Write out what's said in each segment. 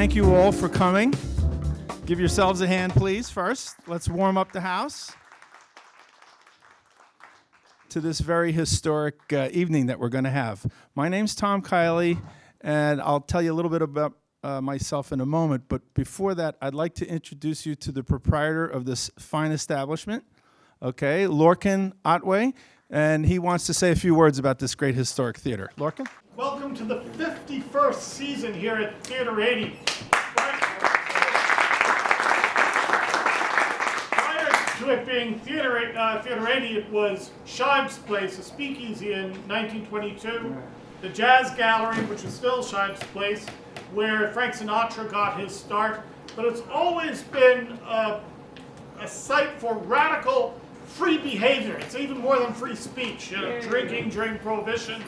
thank you all for coming. Give yourselves a hand, please, first. Let's warm up the house to this very historic evening that we're going to have. My name's Tom Kiley, and I'll tell you a little bit about myself in a moment. But before that, I'd like to introduce you to the proprietor of this fine establishment, okay, Lorcan Otway, and he wants to say a few words about this great historic theater. Lorcan? Welcome to the 51st season here at Theater 80. Prior to it being Theater 80, it was Scheib's Place, a speakeasy in 1922. The Jazz Gallery, which is still Scheib's Place, where Frank Sinatra got his start. But it's always been a site for radical free behavior. It's even more than free speech. Drinking during Prohibition.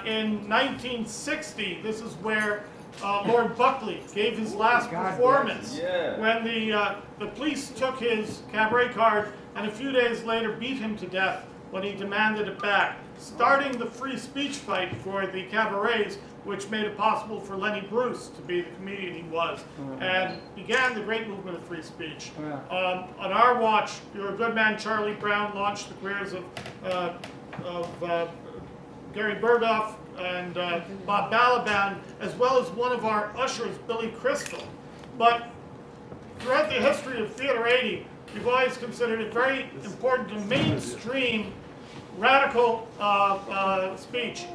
In 1960, this is where Lord Buckley gave his last performance when the police took his cabaret card and a few days later beat him to death when he demanded it back, starting the free speech fight for the cabarets, which made it possible for Lenny Bruce to be the comedian he was, and began the great movement of free speech. On our watch, your good man Charlie Brown launched the careers of Gary Burghoff and Bob Balaban, as well as one of our ushers, Billy Crystal. But throughout the history of Theater 80, we've always considered it very important to mainstream radical speech.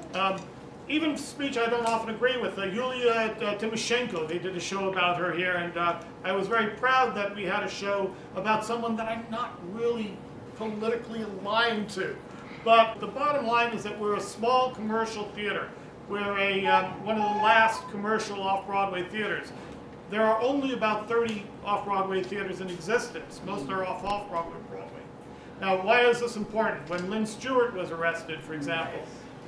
Even speech I don't often agree with. Yulia Tymoshenko, they did a show about her here, and I was very proud that we had a show about someone that I'm not really politically aligned to. But the bottom line is that we're a small commercial theater. We're one of the last commercial off-Broadway theaters. There are only about 30 off-Broadway theaters in existence. Most are off-Broadway. Now, why is this important? When Lynn Stewart was arrested, for example,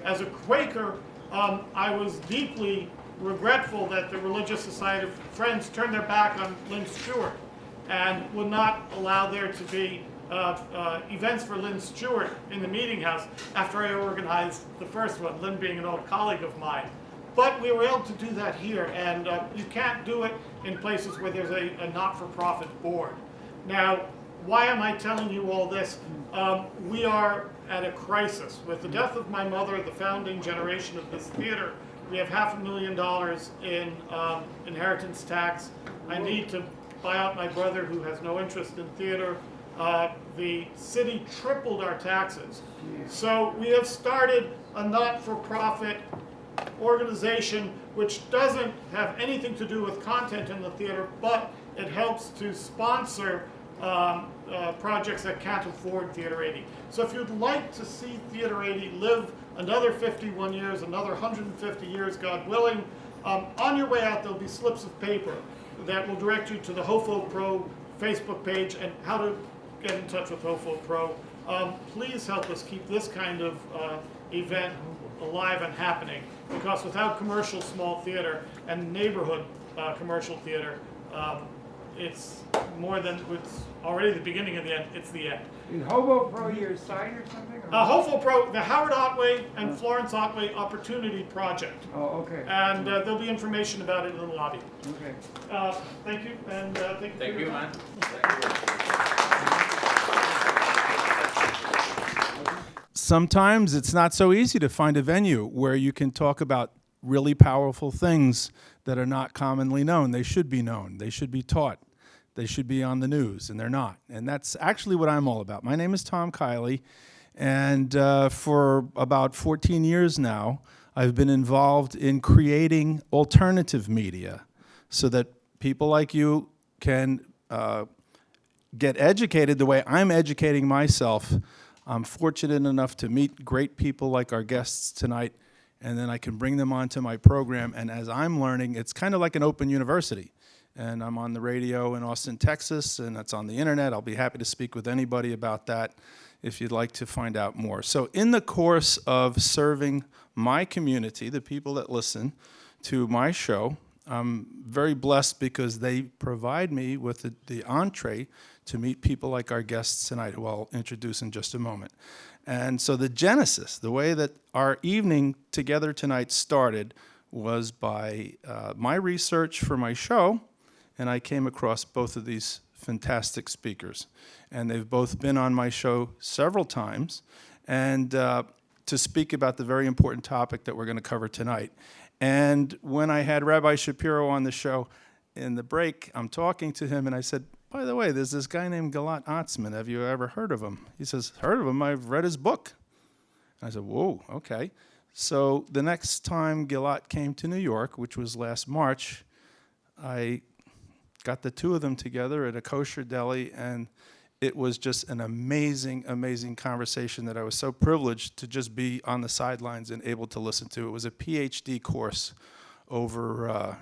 as a Quaker, I was deeply regretful that the Religious Society of Friends turned their back on Lynn Stewart and would not allow there to be events for Lynn Stewart in the Meeting House after I organized the first one, Lynn being an old colleague of mine. But we were able to do that here, and you can't do it in places where there's a not-for-profit board. Now, why am I telling you all this? We are at a crisis. With the death of my mother, the founding generation of this theater, we have $500,000 in inheritance tax. I need to buy out my brother, who has no interest in theater. The city tripled our taxes. So we have started a not-for-profit organization which doesn't have anything to do with content in the theater, but it helps to sponsor projects that can't afford Theater 80. So if you'd like to see Theater 80 live another 51 years, another 150 years, God willing, on your way out there'll be slips of paper that will direct you to the HOFO Pro Facebook page and how to get in touch with HOFO Pro. Please help us keep this kind of event alive and happening, because without commercial small theater and neighborhood commercial theater, it's more than, it's already the beginning of the end, it's the end. Is HOFO Pro your site or something? HOFO Pro, the Howard Otway and Florence Otway Opportunity Project. Oh, okay. And there'll be information about it in the lobby. Okay. Thank you, and thank you. Thank you, man. Sometimes it's not so easy to find a venue where you can talk about really powerful things that are not commonly known. They should be known. They should be taught. They should be on the news, and they're not. And that's actually what I'm all about. My name is Tom Kiley, and for about 14 years now, I've been involved in creating alternative media so that people like you can get educated the way I'm educating myself. I'm fortunate enough to meet great people like our guests tonight, and then I can bring them onto my program. And as I'm learning, it's kind of like an open university. And I'm on the radio in Austin, Texas, and that's on the internet. I'll be happy to speak with anybody about that if you'd like to find out more. So in the course of serving my community, the people that listen to my show, I'm very blessed because they provide me with the entree to meet people like our guests tonight, who I'll introduce in just a moment. And so the genesis, the way that our evening together tonight started, was by my research for my show, and I came across both of these fantastic speakers. And they've both been on my show several times, and to speak about the very important topic that we're going to cover tonight. And when I had Rabbi Shapiro on the show in the break, I'm talking to him, and I said, by the way, there's this guy named Gilad Atzmon. Have you ever heard of him? He says, heard of him? I've read his book. I said, whoa, okay. So the next time Gilad came to New York, which was last March, I got the two of them together at a kosher deli, and it was just an amazing, amazing conversation that I was so privileged to just be on the sidelines and able to listen to. It was a PhD course over,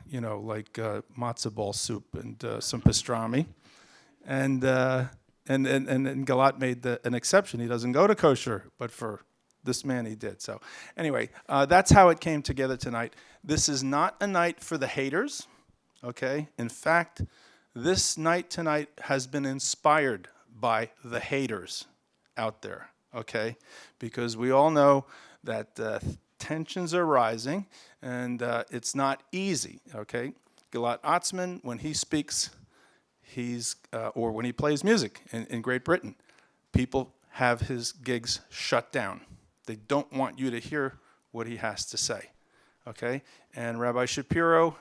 matzo ball soup and some pastrami. And Gilad made an exception. He doesn't go to kosher, but for this man he did. So anyway, that's how it came together tonight. This is not a night for the haters, okay? In fact, this night tonight has been inspired by the haters out there, okay? Because we all know that tensions are rising, and it's not easy, okay? Gilad Atzmon, when he speaks, or when he plays music in Great Britain, people have his gigs shut down. They don't want you to hear what he has to say, okay? And Rabbi Shapiro,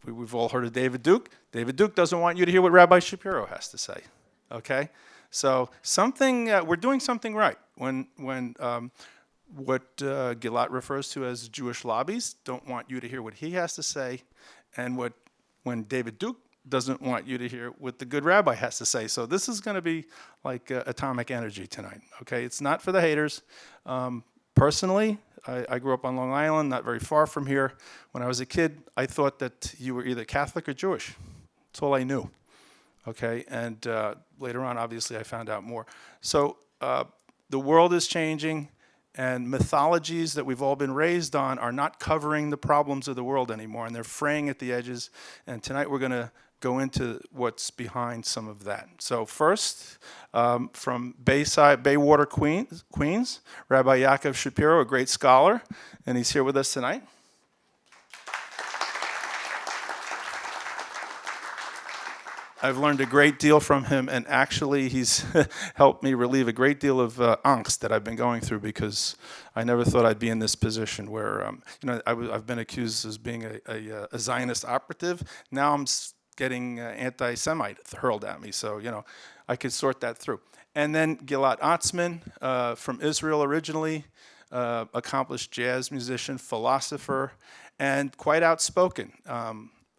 we've all heard of David Duke. David Duke doesn't want you to hear what Rabbi Shapiro has to say, okay? So we're doing something right when what Gilad refers to as Jewish lobbies don't want you to hear what he has to say, and when David Duke doesn't want you to hear what the good rabbi has to say. So this is going to be like atomic energy tonight, okay? It's not for the haters. Personally, I grew up on Long Island, not very far from here. When I was a kid, I thought that you were either Catholic or Jewish. That's all I knew, okay? And later on, obviously, I found out more. So the world is changing, and mythologies that we've all been raised on are not covering the problems of the world anymore, and they're fraying at the edges. And tonight we're going to go into what's behind some of that. So first, from Baywater, Queens, Rabbi Yaakov Shapiro, a great scholar, and he's here with us tonight. I've learned a great deal from him, and actually he's helped me relieve a great deal of angst that I've been going through, because I never thought I'd be in this position where, I've been accused as being a Zionist operative. Now I'm getting anti-Semite hurled at me, so, I could sort that through. And then Gilad Atzmon, from Israel originally, accomplished jazz musician, philosopher, and quite outspoken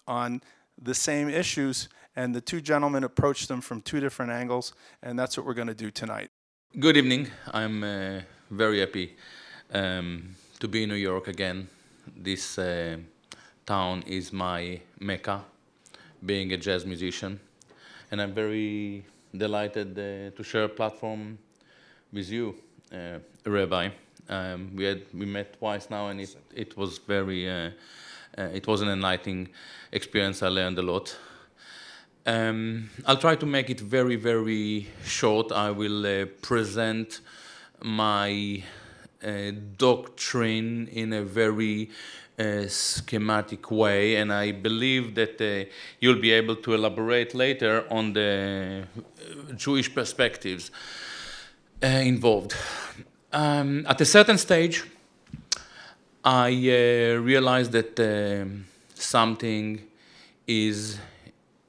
on the same issues. And the two gentlemen approached them from two different angles, and that's what we're going to do tonight. Good evening. I'm very happy to be in New York again. This town is my mecca, being a jazz musician. And I'm very delighted to share a platform with you, Rabbi. We met twice now, and it was it was an enlightening experience. I learned a lot. I'll try to make it very, very short. I will present my doctrine in a very schematic way, and I believe that you'll be able to elaborate later on the Jewish perspectives involved. At a certain stage, I realized that something is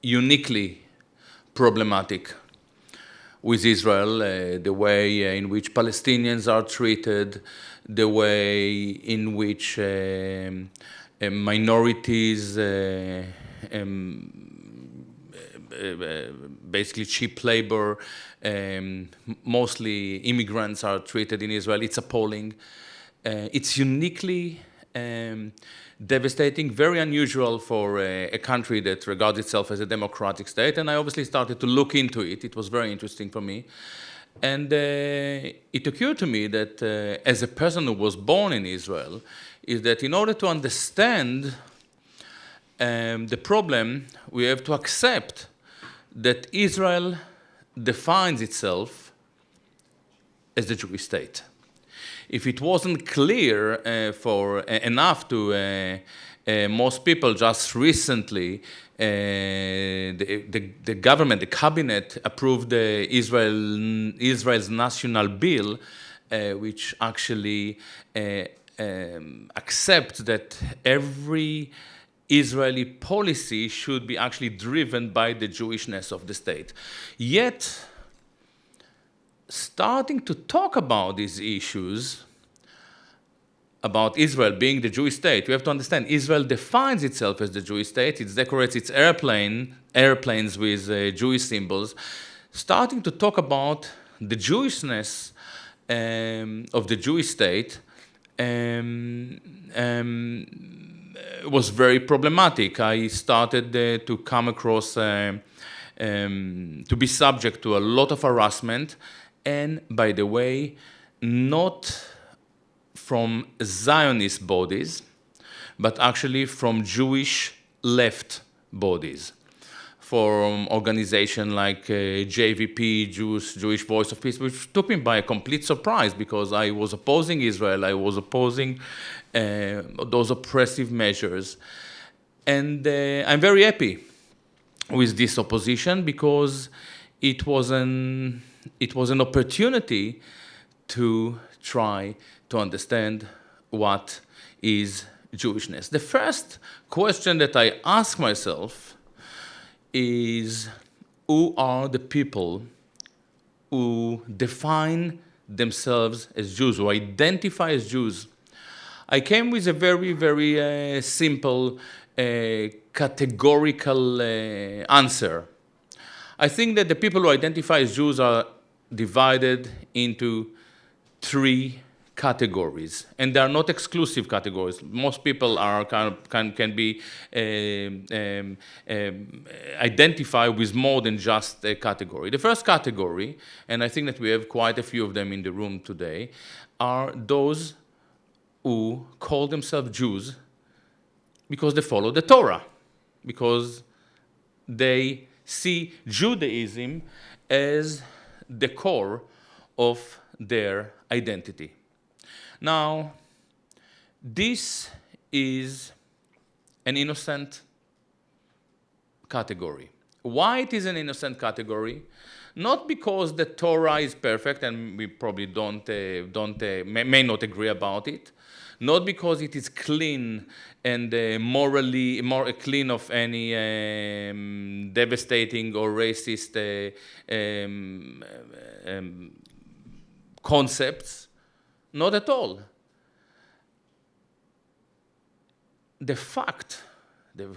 uniquely problematic with Israel, the way in which Palestinians are treated, the way in which minorities, basically cheap labor, mostly immigrants are treated in Israel. It's appalling. It's uniquely devastating, very unusual for a country that regards itself as a democratic state, and I obviously started to look into it. It was very interesting for me. And it occurred to me that as a person who was born in Israel, is that in order to understand the problem, we have to accept that Israel defines itself as the Jewish state. if it wasn't clear for enough to most people, just recently, the government, the cabinet, approved Israel's national bill, which actually accepts that every Israeli policy should be actually driven by the Jewishness of the state. Yet, starting to talk about these issues, about Israel being the Jewish state, we have to understand Israel defines itself as the Jewish state. It decorates its airplanes with Jewish symbols. Starting to talk about the Jewishness of the Jewish state was very problematic. I started to come across, to be subject to a lot of harassment, and by the way, not from Zionist bodies, but actually from Jewish left bodies, from organizations like JVP, Jewish Voice of Peace, which took me by a complete surprise because I was opposing Israel, I was opposing those oppressive measures. And I'm very happy with this opposition because it was an opportunity to try to understand what is Jewishness. The first question that I ask myself is, who are the people who define themselves as Jews, who identify as Jews? I came with a very, very simple, categorical answer. I think that the people who identify as Jews are divided into three categories, and they are not exclusive categories. Most people are can be identified with more than just a category. The first category, and I think that we have quite a few of them in the room today, are those who call themselves Jews because they follow the Torah, because they see Judaism as the core of their identity. Now, this is an innocent category. Why it is an innocent category? Not because the Torah is perfect, and we probably may not agree about it. Not because it is clean and morally more clean of any devastating or racist concepts. Not at all. The fact,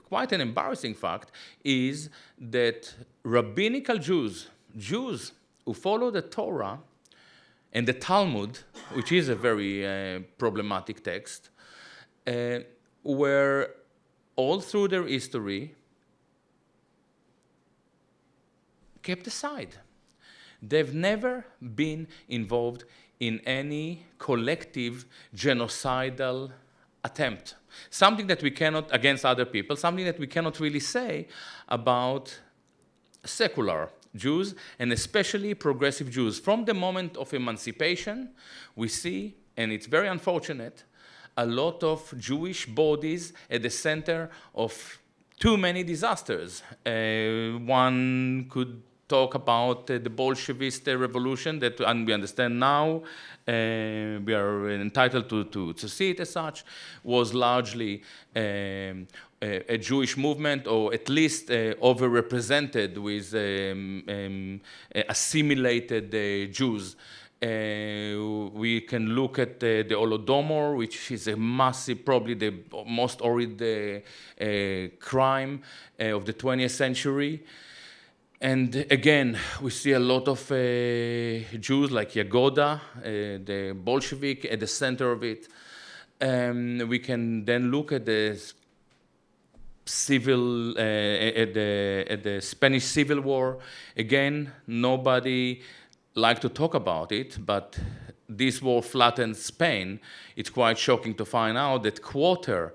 quite an embarrassing fact, is that rabbinical Jews who follow the Torah and the Talmud, which is a very problematic text, were all through their history kept aside. They've never been involved in any collective genocidal attempt. Something that we cannot, against other people, something that we cannot really say about secular Jews, and especially progressive Jews. From the moment of emancipation, we see, and it's very unfortunate, a lot of Jewish bodies at the center of too many disasters. One could talk about the Bolshevist revolution that, and we understand now, we are entitled to see it as such, was largely a Jewish movement, or at least overrepresented with assimilated Jews. We can look at the Holodomor, which is a massive, probably the most horrid crime of the 20th century. And again, we see a lot of Jews like Yagoda, the Bolshevik, at the center of it. We can then look at the civil, at the Spanish Civil War. Again, nobody liked to talk about it, but this war flattened Spain. It's quite shocking to find out that quarter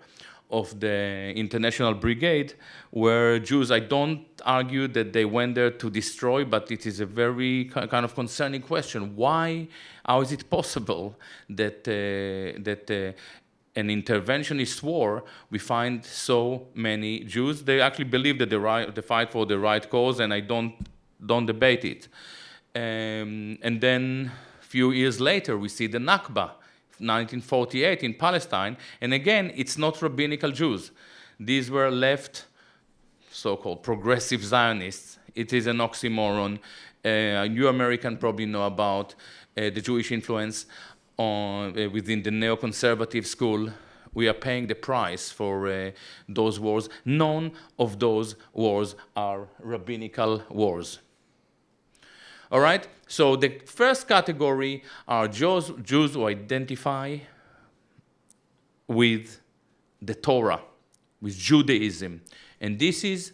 of the International Brigade were Jews. I don't argue that they went there to destroy, but it is a very kind of concerning question. Why? How is it possible that an interventionist war, we find so many Jews? They actually believe that they fight for the right cause, and I don't debate it. And then a few years later, we see the Nakba, 1948 in Palestine, and again, it's not rabbinical Jews. These were left, so-called progressive Zionists. It is an oxymoron. You Americans probably know about the Jewish influence within the neoconservative school. We are paying the price for those wars. None of those wars are rabbinical wars. All right, so the first category are Jews who identify with the Torah, with Judaism, and this is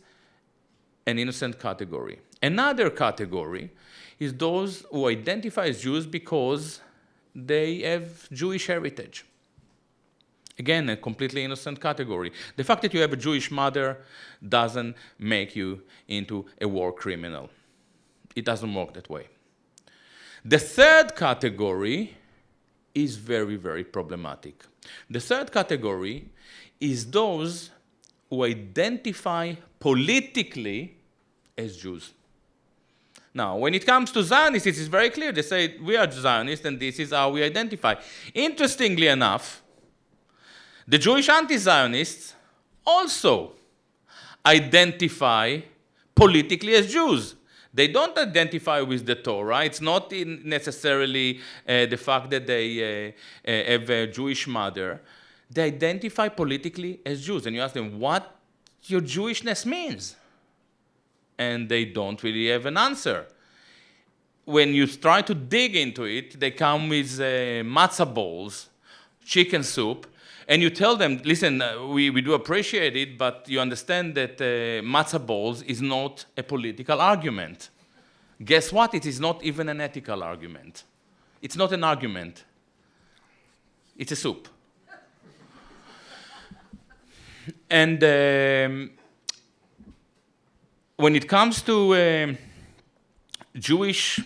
an innocent category. Another category is those who identify as Jews because they have Jewish heritage. Again, a completely innocent category. The fact that you have a Jewish mother doesn't make you into a war criminal. It doesn't work that way. The third category is very, very problematic. The third category is those who identify politically as Jews. Now, when it comes to Zionists, it is very clear. They say, we are Zionists, and this is how we identify. Interestingly enough, the Jewish anti-Zionists also identify politically as Jews. They don't identify with the Torah. It's not necessarily the fact that they have a Jewish mother. They identify politically as Jews. And you ask them what your Jewishness means. And they don't really have an answer. When you try to dig into it, they come with matzah balls, chicken soup, and you tell them, listen, we do appreciate it, but you understand that matzah balls is not a political argument. Guess what? It is not even an ethical argument. It's not an argument. It's a soup. And when it comes to Jewish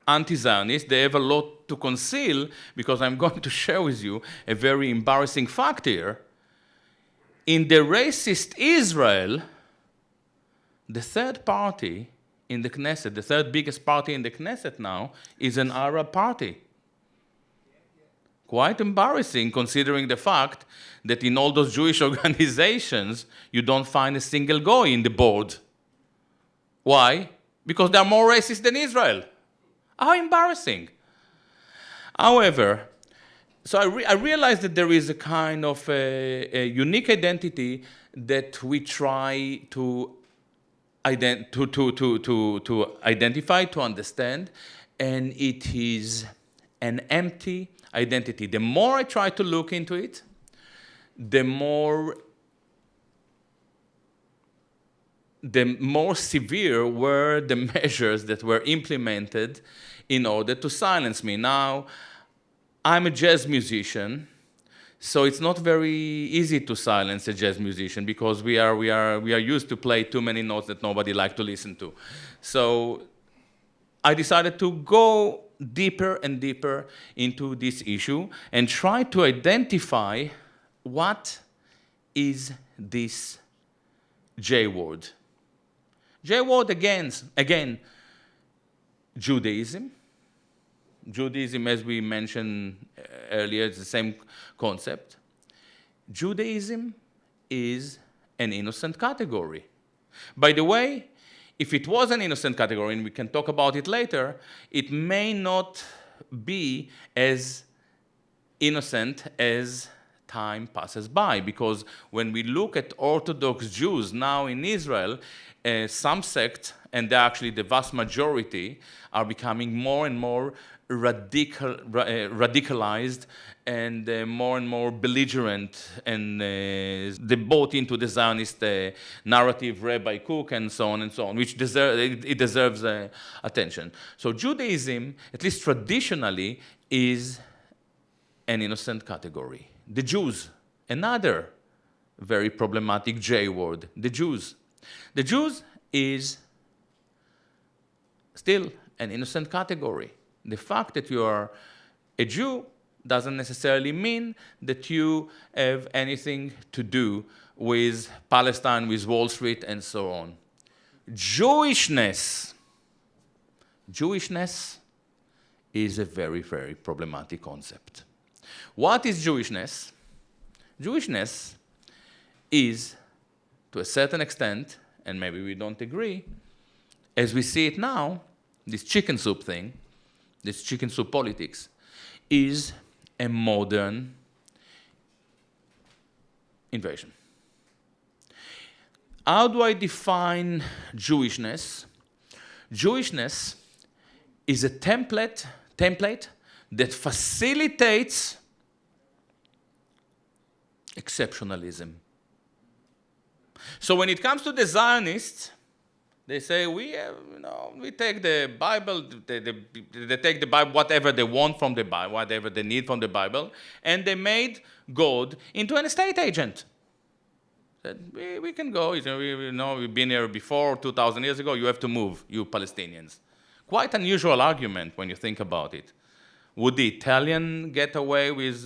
anti-Zionists, they have a lot to conceal, because I'm going to share with you a very embarrassing fact here. In the racist Israel, the third party in the Knesset, the third biggest party in the Knesset now, is an Arab party. Quite embarrassing, considering the fact that in all those Jewish organizations, you don't find a single goy in the board. Why? Because they are more racist than Israel. How embarrassing. However, so I realized that there is a kind of a unique identity that we try to identify, to understand, and it is an empty identity. The more I try to look into it, the more severe were the measures that were implemented in order to silence me. Now, I'm a jazz musician, so it's not very easy to silence a jazz musician, because we are used to play too many notes that nobody likes to listen to. So I decided to go deeper and deeper into this issue and try to identify what is this J word. J word, again, Judaism. Judaism, as we mentioned earlier, is the same concept. Judaism is an innocent category. By the way, if it was an innocent category, and we can talk about it later, it may not be as innocent as time passes by, because when we look at Orthodox Jews now in Israel, some sects, and they're actually the vast majority, are becoming more and more radicalized and more belligerent, and they bought into the Zionist narrative, Rabbi Cook, and so on, which deserves attention. So Judaism, at least traditionally, is an innocent category. The Jews, another very problematic J word, the Jews. The Jews is still an innocent category. The fact that you are a Jew doesn't necessarily mean that you have anything to do with Palestine, with Wall Street, and so on. Jewishness is a very, very problematic concept. What is Jewishness? Jewishness is, to a certain extent, and maybe we don't agree, as we see it now, this chicken soup thing, this chicken soup politics, is a modern invasion. How do I define Jewishness? Jewishness is a template that facilitates exceptionalism. So when it comes to the Zionists, they say we take the Bible, they take the Bible, whatever they want from the Bible, whatever they need from the Bible, and they made God into an estate agent. That we can go, we've been here before, 2,000 years ago, you have to move, you Palestinians. Quite unusual argument when you think about it. Would the Italian get away with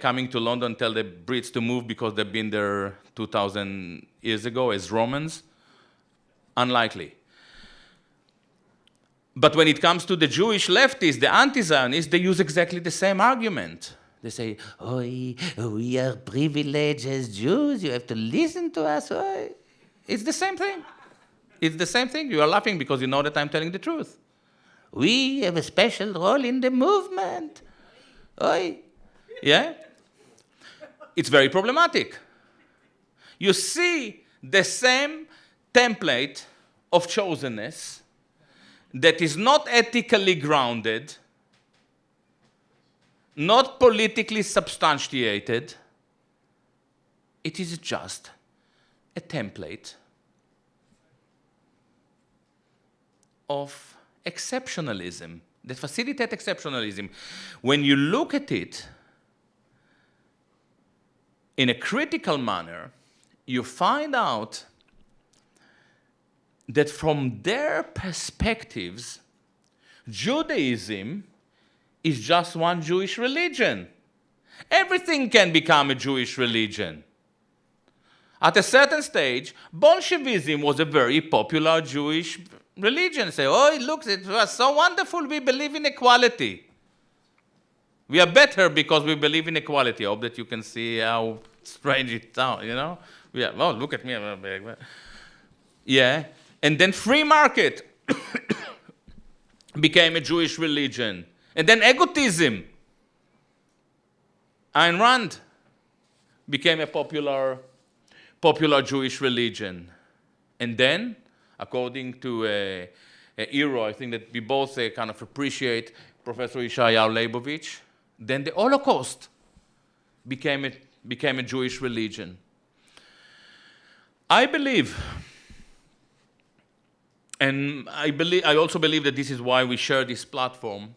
coming to London and tell the Brits to move because they've been there 2,000 years ago as Romans? Unlikely. But when it comes to the Jewish leftists, the anti-Zionists, they use exactly the same argument. They say, we are privileged as Jews, you have to listen to us. It's the same thing. It's the same thing. You are laughing because you know that I'm telling the truth. We have a special role in the movement. Yeah? It's very problematic. You see the same template of chosenness that is not ethically grounded, not politically substantiated. It is just a template of exceptionalism, that facilitates exceptionalism. When you look at it in a critical manner, you find out that from their perspectives, Judaism is just one Jewish religion. Everything can become a Jewish religion. At a certain stage, Bolshevism was a very popular Jewish religion. Say, look, it was so wonderful, we believe in equality. We are better because we believe in equality. I hope that you can see how strange it sounds, Yeah, look at me. Yeah, and then free market became a Jewish religion. And then egotism, Ayn Rand, became a popular Jewish religion. And then, according to a hero, I think that we both kind of appreciate, Professor Yeshayahu Leibovich, then the Holocaust became a Jewish religion. I believe, and I also believe that this is why we share this platform,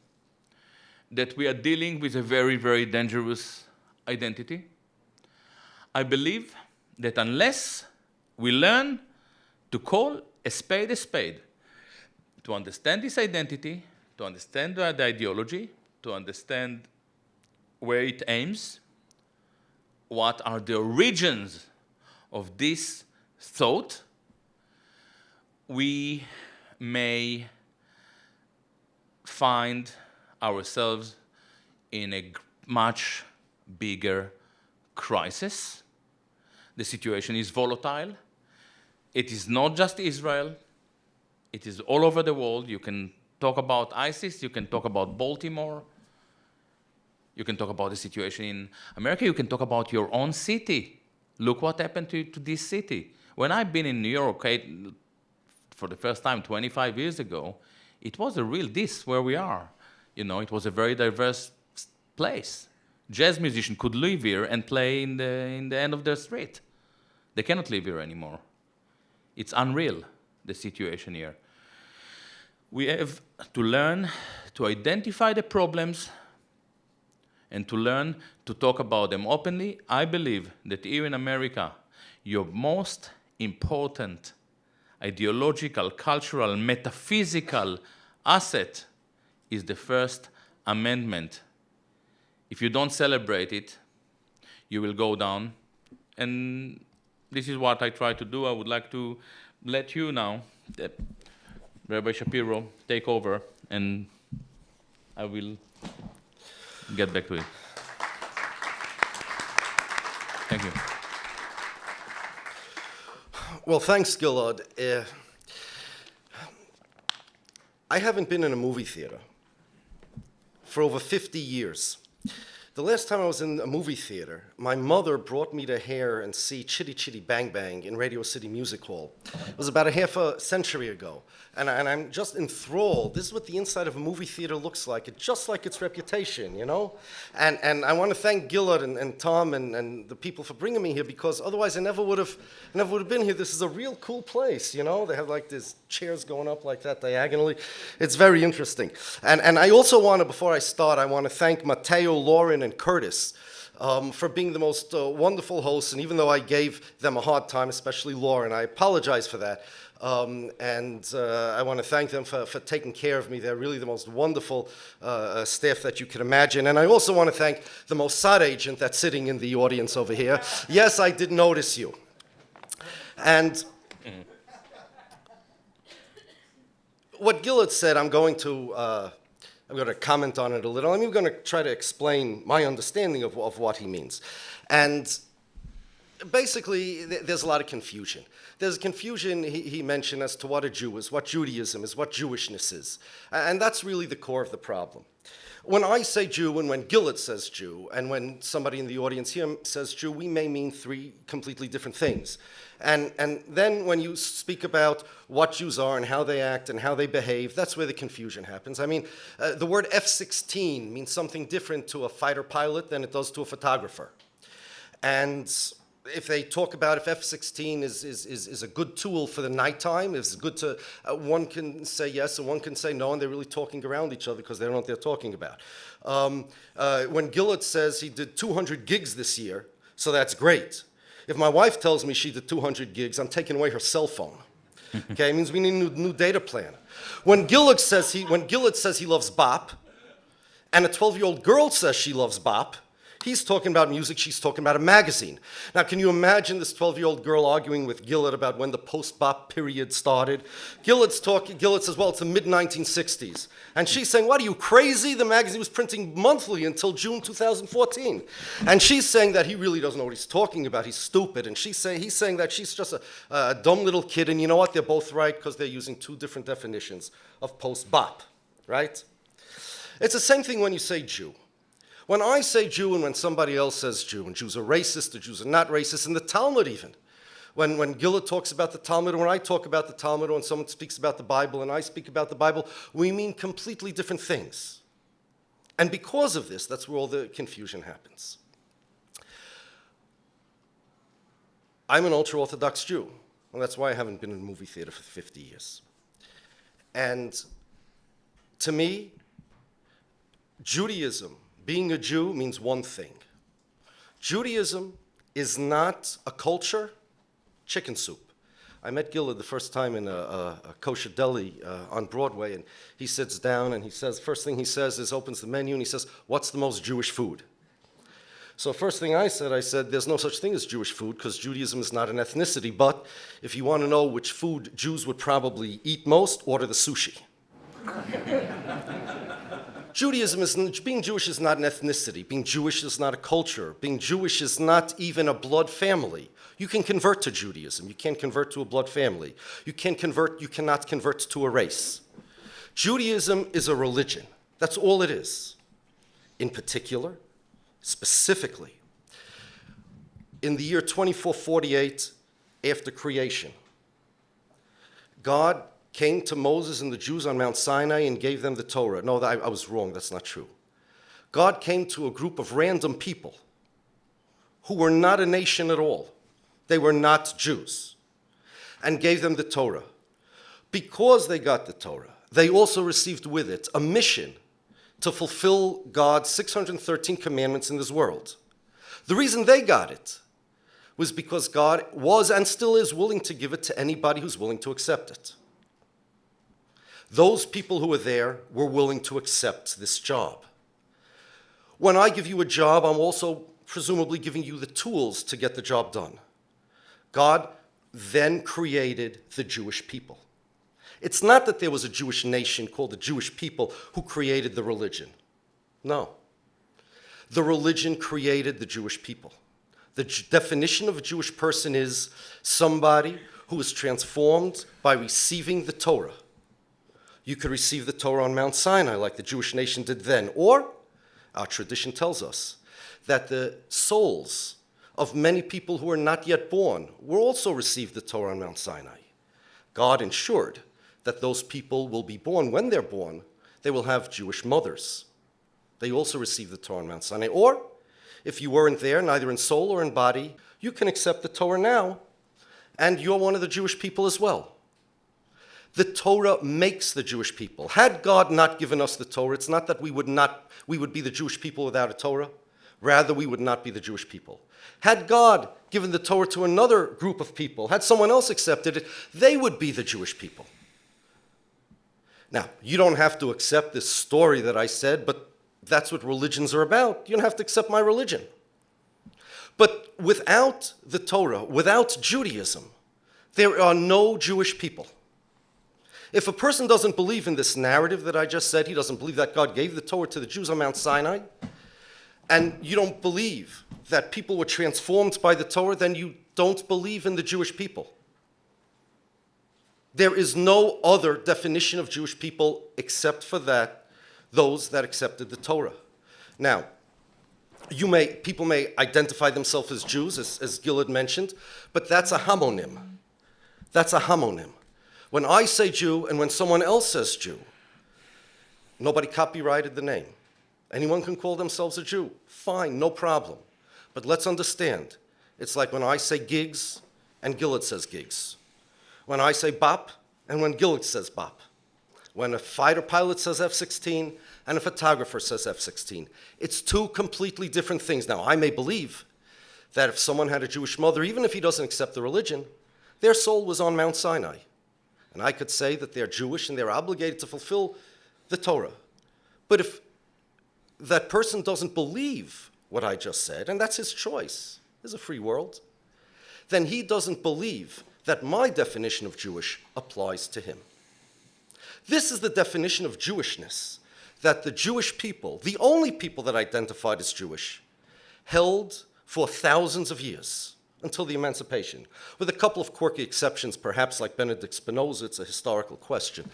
that we are dealing with a very, very dangerous identity. I believe that unless we learn to call a spade, to understand this identity, to understand the ideology, to understand where it aims, what are the origins of this thought, we may find ourselves in a much bigger crisis. The situation is volatile. It is not just Israel. It is all over the world. You can talk about ISIS. You can talk about Baltimore. You can talk about the situation in America. You can talk about your own city. Look what happened to this city. When I've been in New York for the first time 25 years ago, it was a real where we are. It was a very diverse place. Jazz musicians could live here and play in the end of the street. They cannot live here anymore. It's unreal, the situation here. We have to learn to identify the problems and to learn to talk about them openly. I believe that here in America, your most important ideological, cultural, metaphysical asset is the First Amendment. If you don't celebrate it, you will go down. And this is what I try to do. I would like to let you now, Rabbi Shapiro, take over, and I will get back to it. Thank you. Well, thanks, Gilad. I haven't been in a movie theater for over 50 years. The last time I was in a movie theater, my mother brought me to hear and see Chitty Chitty Bang Bang in Radio City Music Hall. It was about a half a century ago, and I'm just enthralled. This is what the inside of a movie theater looks like. It's just like its reputation, you know? And I want to thank Gilad and Tom and the people for bringing me here, because otherwise I never would have been here. This is a real cool place, you know? They have like these chairs going up like that diagonally. It's very interesting. And I also want to, before I start, I want to thank Matteo, Lauren, and Curtis for being the most wonderful hosts. And even though I gave them a hard time, especially Lauren, I apologize for that. I want to thank them for taking care of me. They're really the most wonderful staff that you can imagine. And I also want to thank the Mossad agent that's sitting in the audience over here. Yes, I did notice you. And what Gilad said, I'm going to comment on it a little. I'm even going to try to explain my understanding of what he means. And basically, there's a lot of confusion. There's confusion, he mentioned, as to what a Jew is, what Judaism is, what Jewishness is. And that's really the core of the problem. When I say Jew, and when Gilad says Jew, and when somebody in the audience here says Jew, we may mean three completely different things. And then when you speak about what Jews are and how they act and how they behave, that's where the confusion happens. I mean, the word F-16 means something different to a fighter pilot than it does to a photographer. And if they talk about if F-16 is a good tool for the nighttime, it's good to, one can say yes and one can say no, and they're really talking around each other because they don't know what they're talking about. When Gilad says he did 200 gigs this year, so that's great. If my wife tells me she did 200 gigs, I'm taking away her cell phone. Okay, it means we need a new data plan. When Gilad says he loves bop, and a 12-year-old girl says she loves bop, he's talking about music, she's talking about a magazine. Now, can you imagine this 12-year-old girl arguing with Gilad about when the post-bop period started? Gilad says, well, it's the mid-1960s. And she's saying, what, are you crazy? The magazine was printing monthly until June 2014. And she's saying that he really doesn't know what he's talking about, he's stupid. And he's saying that she's just a dumb little kid. And you know what, they're both right, because they're using two different definitions of post-bop, right? It's the same thing when you say Jew. When I say Jew and when somebody else says Jew, and Jews are racist, or Jews are not racist, in the Talmud even. When Gilad talks about the Talmud, or when I talk about the Talmud, or when someone speaks about the Bible and I speak about the Bible, we mean completely different things. And because of this, that's where all the confusion happens. I'm an ultra-orthodox Jew, and that's why I haven't been in a movie theater for 50 years. And to me, Judaism, being a Jew, means one thing. Judaism is not a culture, chicken soup. I met Gilad the first time in a kosher deli on Broadway, and he sits down and he says, first thing he says is, opens the menu and he says, what's the most Jewish food? So first thing I said, there's no such thing as Jewish food because Judaism is not an ethnicity, but if you want to know which food Jews would probably eat most, order the sushi. Being Jewish is not an ethnicity. Being Jewish is not a culture. Being Jewish is not even a blood family. You can convert to Judaism. You can't convert to a blood family. You cannot convert to a race. Judaism is a religion. That's all it is. In particular, specifically, in the year 2448 after creation, God came to Moses and the Jews on Mount Sinai and gave them the Torah. No, I was wrong. That's not true. God came to a group of random people who were not a nation at all. They were not Jews, and gave them the Torah. Because they got the Torah, they also received with it a mission to fulfill God's 613 commandments in this world. The reason they got it was because God was and still is willing to give it to anybody who's willing to accept it. Those people who were there were willing to accept this job. When I give you a job, I'm also presumably giving you the tools to get the job done. God then created the Jewish people. It's not that there was a Jewish nation called the Jewish people who created the religion. No. The religion created the Jewish people. The definition of a Jewish person is somebody who is transformed by receiving the Torah. You could receive the Torah on Mount Sinai like the Jewish nation did then, or our tradition tells us that the souls of many people who are not yet born will also receive the Torah on Mount Sinai. God ensured that those people will be born. When they're born, they will have Jewish mothers. They also receive the Torah on Mount Sinai. Or, if you weren't there, neither in soul or in body, you can accept the Torah now, and you're one of the Jewish people as well. The Torah makes the Jewish people. Had God not given us the Torah, it's not that we would be the Jewish people without a Torah. Rather, we would not be the Jewish people. Had God given the Torah to another group of people, had someone else accepted it, they would be the Jewish people. Now, you don't have to accept this story that I said, but that's what religions are about. You don't have to accept my religion. But without the Torah, without Judaism, there are no Jewish people. If a person doesn't believe in this narrative that I just said, he doesn't believe that God gave the Torah to the Jews on Mount Sinai, and you don't believe that people were transformed by the Torah, then you don't believe in the Jewish people. There is no other definition of Jewish people except for that, those that accepted the Torah. Now, people may identify themselves as Jews, as Gilad mentioned, but that's a homonym. That's a homonym. When I say Jew and when someone else says Jew, nobody copyrighted the name. Anyone can call themselves a Jew. Fine, no problem. But let's understand, it's like when I say gigs and Gilad says gigs. When I say bop and when Gilad says bop. When a fighter pilot says F-16 and a photographer says F-16. It's two completely different things. Now, I may believe that if someone had a Jewish mother, even if he doesn't accept the religion, their soul was on Mount Sinai. And I could say that they're Jewish and they're obligated to fulfill the Torah. But if that person doesn't believe what I just said, and that's his choice, it's a free world, then he doesn't believe that my definition of Jewish applies to him. This is the definition of Jewishness that the Jewish people, the only people that identified as Jewish, held for thousands of years until the emancipation, with a couple of quirky exceptions, perhaps like Benedict Spinoza. It's a historical question.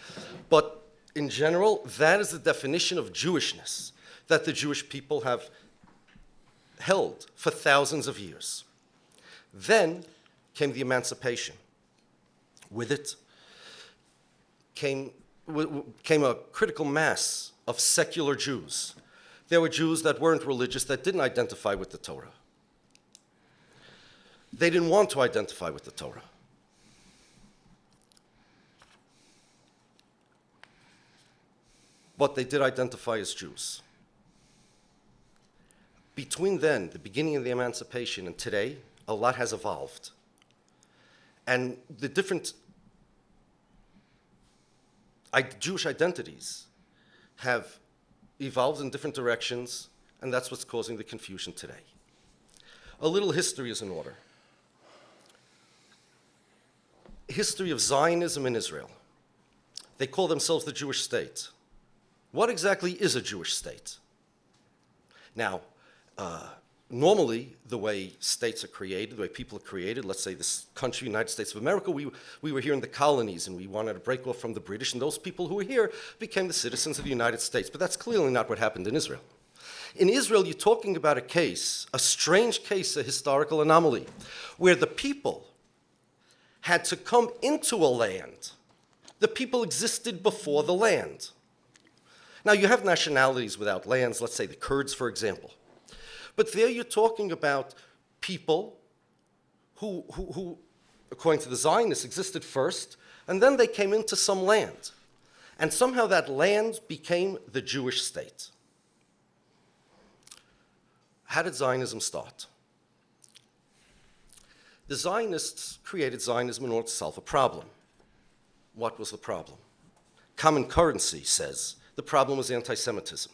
But in general, that is the definition of Jewishness that the Jewish people have held for thousands of years. Then came the emancipation. With it came a critical mass of secular Jews. There were Jews that weren't religious, that didn't identify with the Torah. They didn't want to identify with the Torah. But they did identify as Jews. Between then, the beginning of the emancipation, and today, a lot has evolved. And the different Jewish identities have evolved in different directions, and that's what's causing the confusion today. A little history is in order. History of Zionism in Israel. They call themselves the Jewish state. What exactly is a Jewish state? Now, normally, the way states are created, the way people are created, let's say this country, United States of America, we were here in the colonies and we wanted to break off from the British, and those people who were here became the citizens of the United States. But that's clearly not what happened in Israel. In Israel, you're talking about a case, a strange case, a historical anomaly, where the people had to come into a land. The people existed before the land. Now, you have nationalities without lands, let's say the Kurds, for example. But there you're talking about people who, according to the Zionists, existed first, and then they came into some land. And somehow that land became the Jewish state. How did Zionism start? The Zionists created Zionism in order to solve a problem. What was the problem? Common Currency says the problem was anti-Semitism.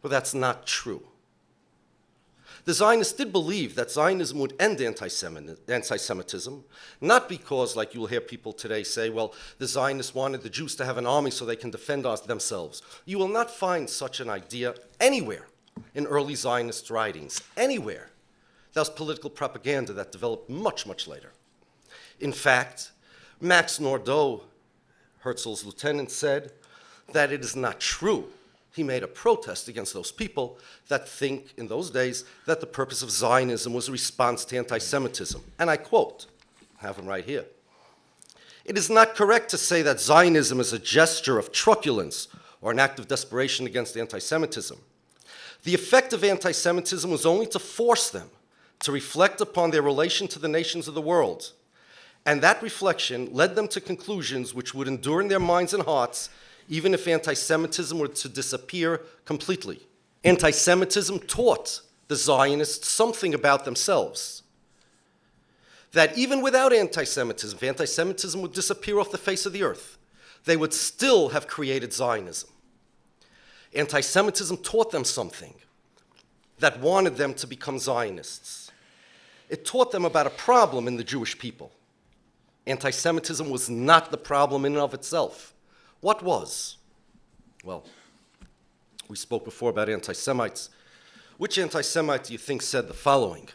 But that's not true. The Zionists did believe that Zionism would end anti-Semitism, not because, like you'll hear people today say, well, the Zionists wanted the Jews to have an army so they can defend themselves. You will not find such an idea anywhere in early Zionist writings, anywhere. That was political propaganda that developed much, much later. In fact, Max Nordau, Herzl's lieutenant, said that it is not true. He made a protest against those people that think, in those days, that the purpose of Zionism was a response to anti-Semitism. And I quote, I have him right here. "It is not correct to say that Zionism is a gesture of truculence or an act of desperation against anti-Semitism. The effect of anti-Semitism was only to force them to reflect upon their relation to the nations of the world. And that reflection led them to conclusions which would endure in their minds and hearts even if anti-Semitism were to disappear completely. Anti-Semitism taught the Zionists something about themselves. That even without anti-Semitism, if anti-Semitism would disappear off the face of the earth, they would still have created Zionism. Anti-Semitism taught them something that wanted them to become Zionists. It taught them about a problem in the Jewish people. Anti-Semitism was not the problem in and of itself. What was? Well, we spoke before about anti-Semites. Which anti-Semite do you think said the following?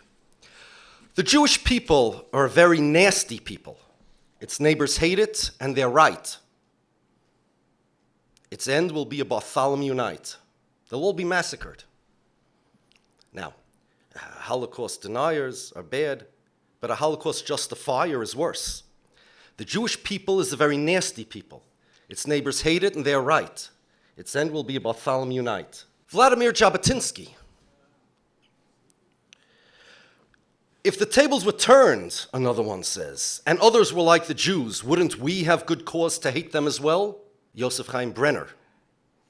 "The Jewish people are a very nasty people. Its neighbors hate it, and they're right. Its end will be a Bartholomew night. They'll all be massacred." Now, Holocaust deniers are bad, but a Holocaust justifier is worse. The Jewish people is a very nasty people. Its neighbors hate it, and they're right. Its end will be a Bartholomew night. Vladimir Jabotinsky. "If the tables were turned," another one says, "and others were like the Jews, wouldn't we have good cause to hate them as well?" Yosef Chaim Brenner,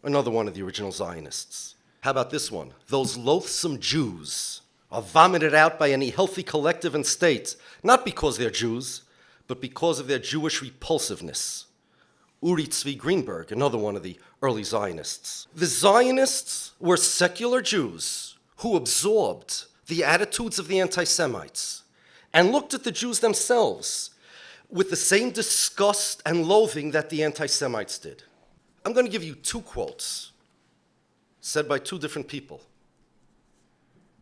another one of the original Zionists. How about this one? "Those loathsome Jews are vomited out by any healthy collective and state, not because they're Jews, but because of their Jewish repulsiveness." Uri Tzvi Greenberg, another one of the early Zionists. The Zionists were secular Jews who absorbed the attitudes of the anti-Semites and looked at the Jews themselves with the same disgust and loathing that the anti-Semites did. I'm going to give you two quotes said by two different people.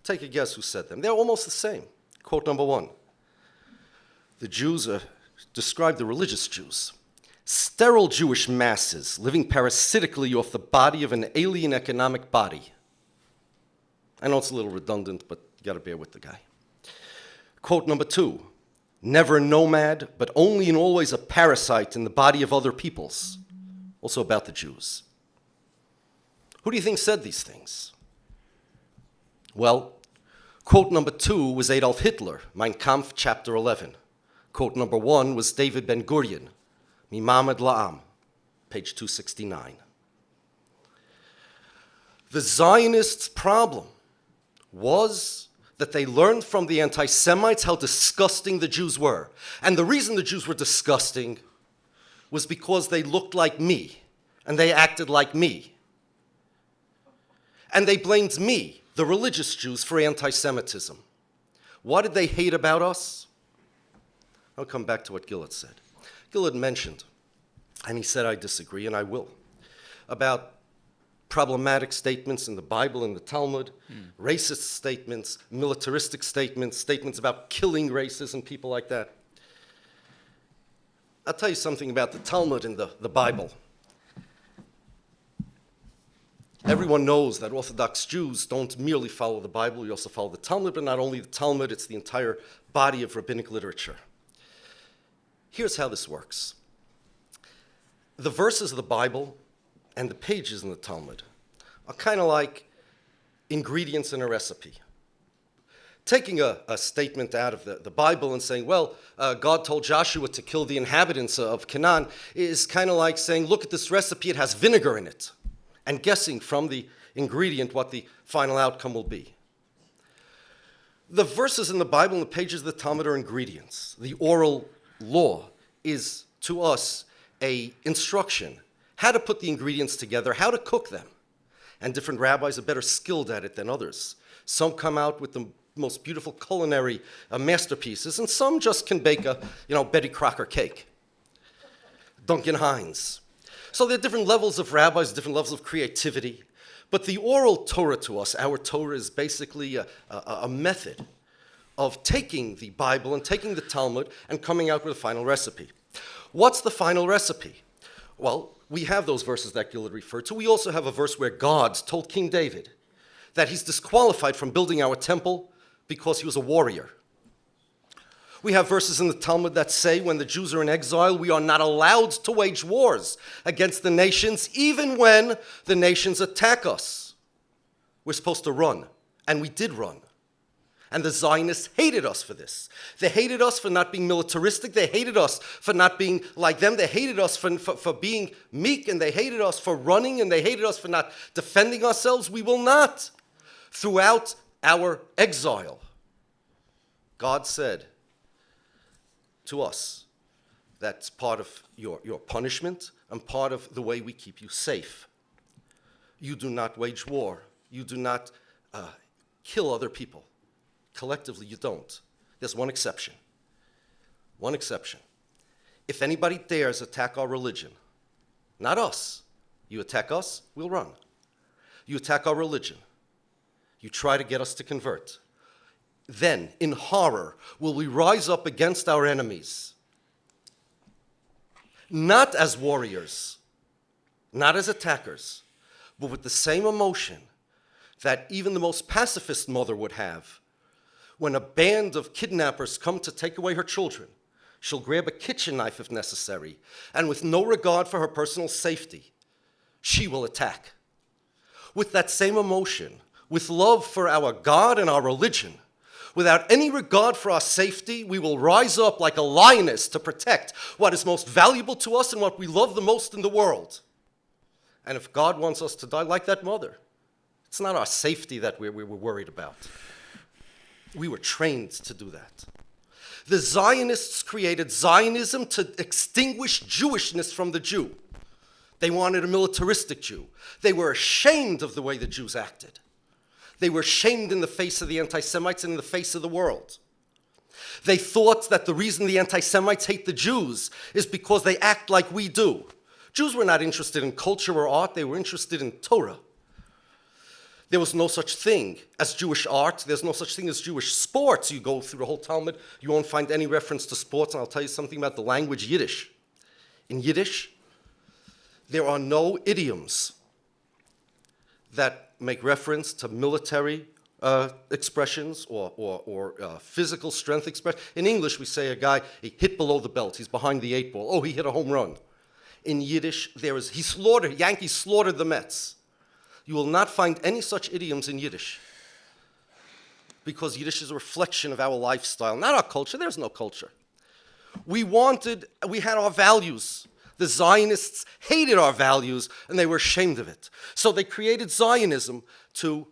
Take a guess who said them. They're almost the same. Quote number one. The Jews describe the religious Jews. "Sterile Jewish masses living parasitically off the body of an alien economic body." I know it's a little redundant, but you got to bear with the guy. Quote number two. "Never a nomad, but only and always a parasite in the body of other peoples." Also about the Jews. Who do you think said these things? Well, quote number two was Adolf Hitler, Mein Kampf, chapter 11. Quote number one was David Ben-Gurion, Mimamad La'am, page 269. The Zionists' problem was that they learned from the anti-Semites how disgusting the Jews were. And the reason the Jews were disgusting was because they looked like me, and they acted like me. And they blamed me, the religious Jews, for anti-Semitism. What did they hate about us? I'll come back to what Gilad said. Gilad mentioned, and he said I disagree, and I will, about problematic statements in the Bible and the Talmud, racist statements, militaristic statements, statements about killing races and people like that. I'll tell you something about the Talmud and the Bible. Everyone knows that Orthodox Jews don't merely follow the Bible, we also follow the Talmud, but not only the Talmud, it's the entire body of rabbinic literature. Here's how this works. The verses of the Bible and the pages in the Talmud are kind of like ingredients in a recipe. Taking a statement out of the Bible and saying, well, God told Joshua to kill the inhabitants of Canaan is kind of like saying, look at this recipe, it has vinegar in it, and guessing from the ingredient what the final outcome will be. The verses in the Bible and the pages of the Talmud are ingredients. The oral law is, to us, a instruction, how to put the ingredients together, how to cook them. And different rabbis are better skilled at it than others. Some come out with the most beautiful culinary masterpieces, and some just can bake a, Betty Crocker cake. Duncan Hines. So there are different levels of rabbis, different levels of creativity. But the oral Torah to us, our Torah, is basically a method of taking the Bible and taking the Talmud and coming out with a final recipe. What's the final recipe? Well, we have those verses that Gilad referred to. We also have a verse where God told King David that he's disqualified from building our temple because he was a warrior. We have verses in the Talmud that say when the Jews are in exile, we are not allowed to wage wars against the nations, even when the nations attack us. We're supposed to run, and we did run. And the Zionists hated us for this. They hated us for not being militaristic. They hated us for not being like them. They hated us for being meek, and they hated us for running, and they hated us for not defending ourselves. We will not. Throughout our exile, God said to us, that's part of your punishment and part of the way we keep you safe. You do not wage war. You do not kill other people. Collectively, you don't. There's one exception. One exception. If anybody dares attack our religion, not us, you attack us, we'll run. You attack our religion, you try to get us to convert. Then, in horror, will we rise up against our enemies, not as warriors, not as attackers, but with the same emotion that even the most pacifist mother would have. When a band of kidnappers come to take away her children, she'll grab a kitchen knife if necessary, and with no regard for her personal safety, she will attack. With that same emotion, with love for our God and our religion, without any regard for our safety, we will rise up like a lioness to protect what is most valuable to us and what we love the most in the world. And if God wants us to die like that mother, it's not our safety that we were worried about. We were trained to do that. The Zionists created Zionism to extinguish Jewishness from the Jew. They wanted a militaristic Jew. They were ashamed of the way the Jews acted. They were shamed in the face of the anti-Semites and in the face of the world. They thought that the reason the anti-Semites hate the Jews is because they act like we do. Jews were not interested in culture or art. They were interested in Torah. There was no such thing as Jewish art. There's no such thing as Jewish sports. You go through the whole Talmud, you won't find any reference to sports, and I'll tell you something about the language Yiddish. In Yiddish, there are no idioms that make reference to military expressions or physical strength expression. In English, we say a guy, he hit below the belt, he's behind the 8 ball. Oh, he hit a home run. In Yiddish, Yankees slaughtered the Mets. You will not find any such idioms in Yiddish because Yiddish is a reflection of our lifestyle, not our culture. There's no culture. We had our values. The Zionists hated our values and they were ashamed of it. So they created Zionism to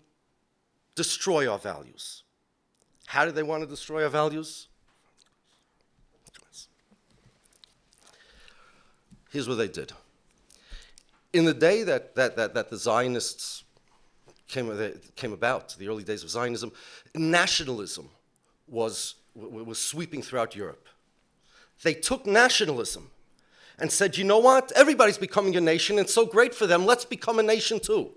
destroy our values. How did they want to destroy our values? Here's what they did. In the day that the Zionists came about, the early days of Zionism, nationalism was sweeping throughout Europe. They took nationalism and said, you know what? Everybody's becoming a nation. It's so great for them. Let's become a nation too.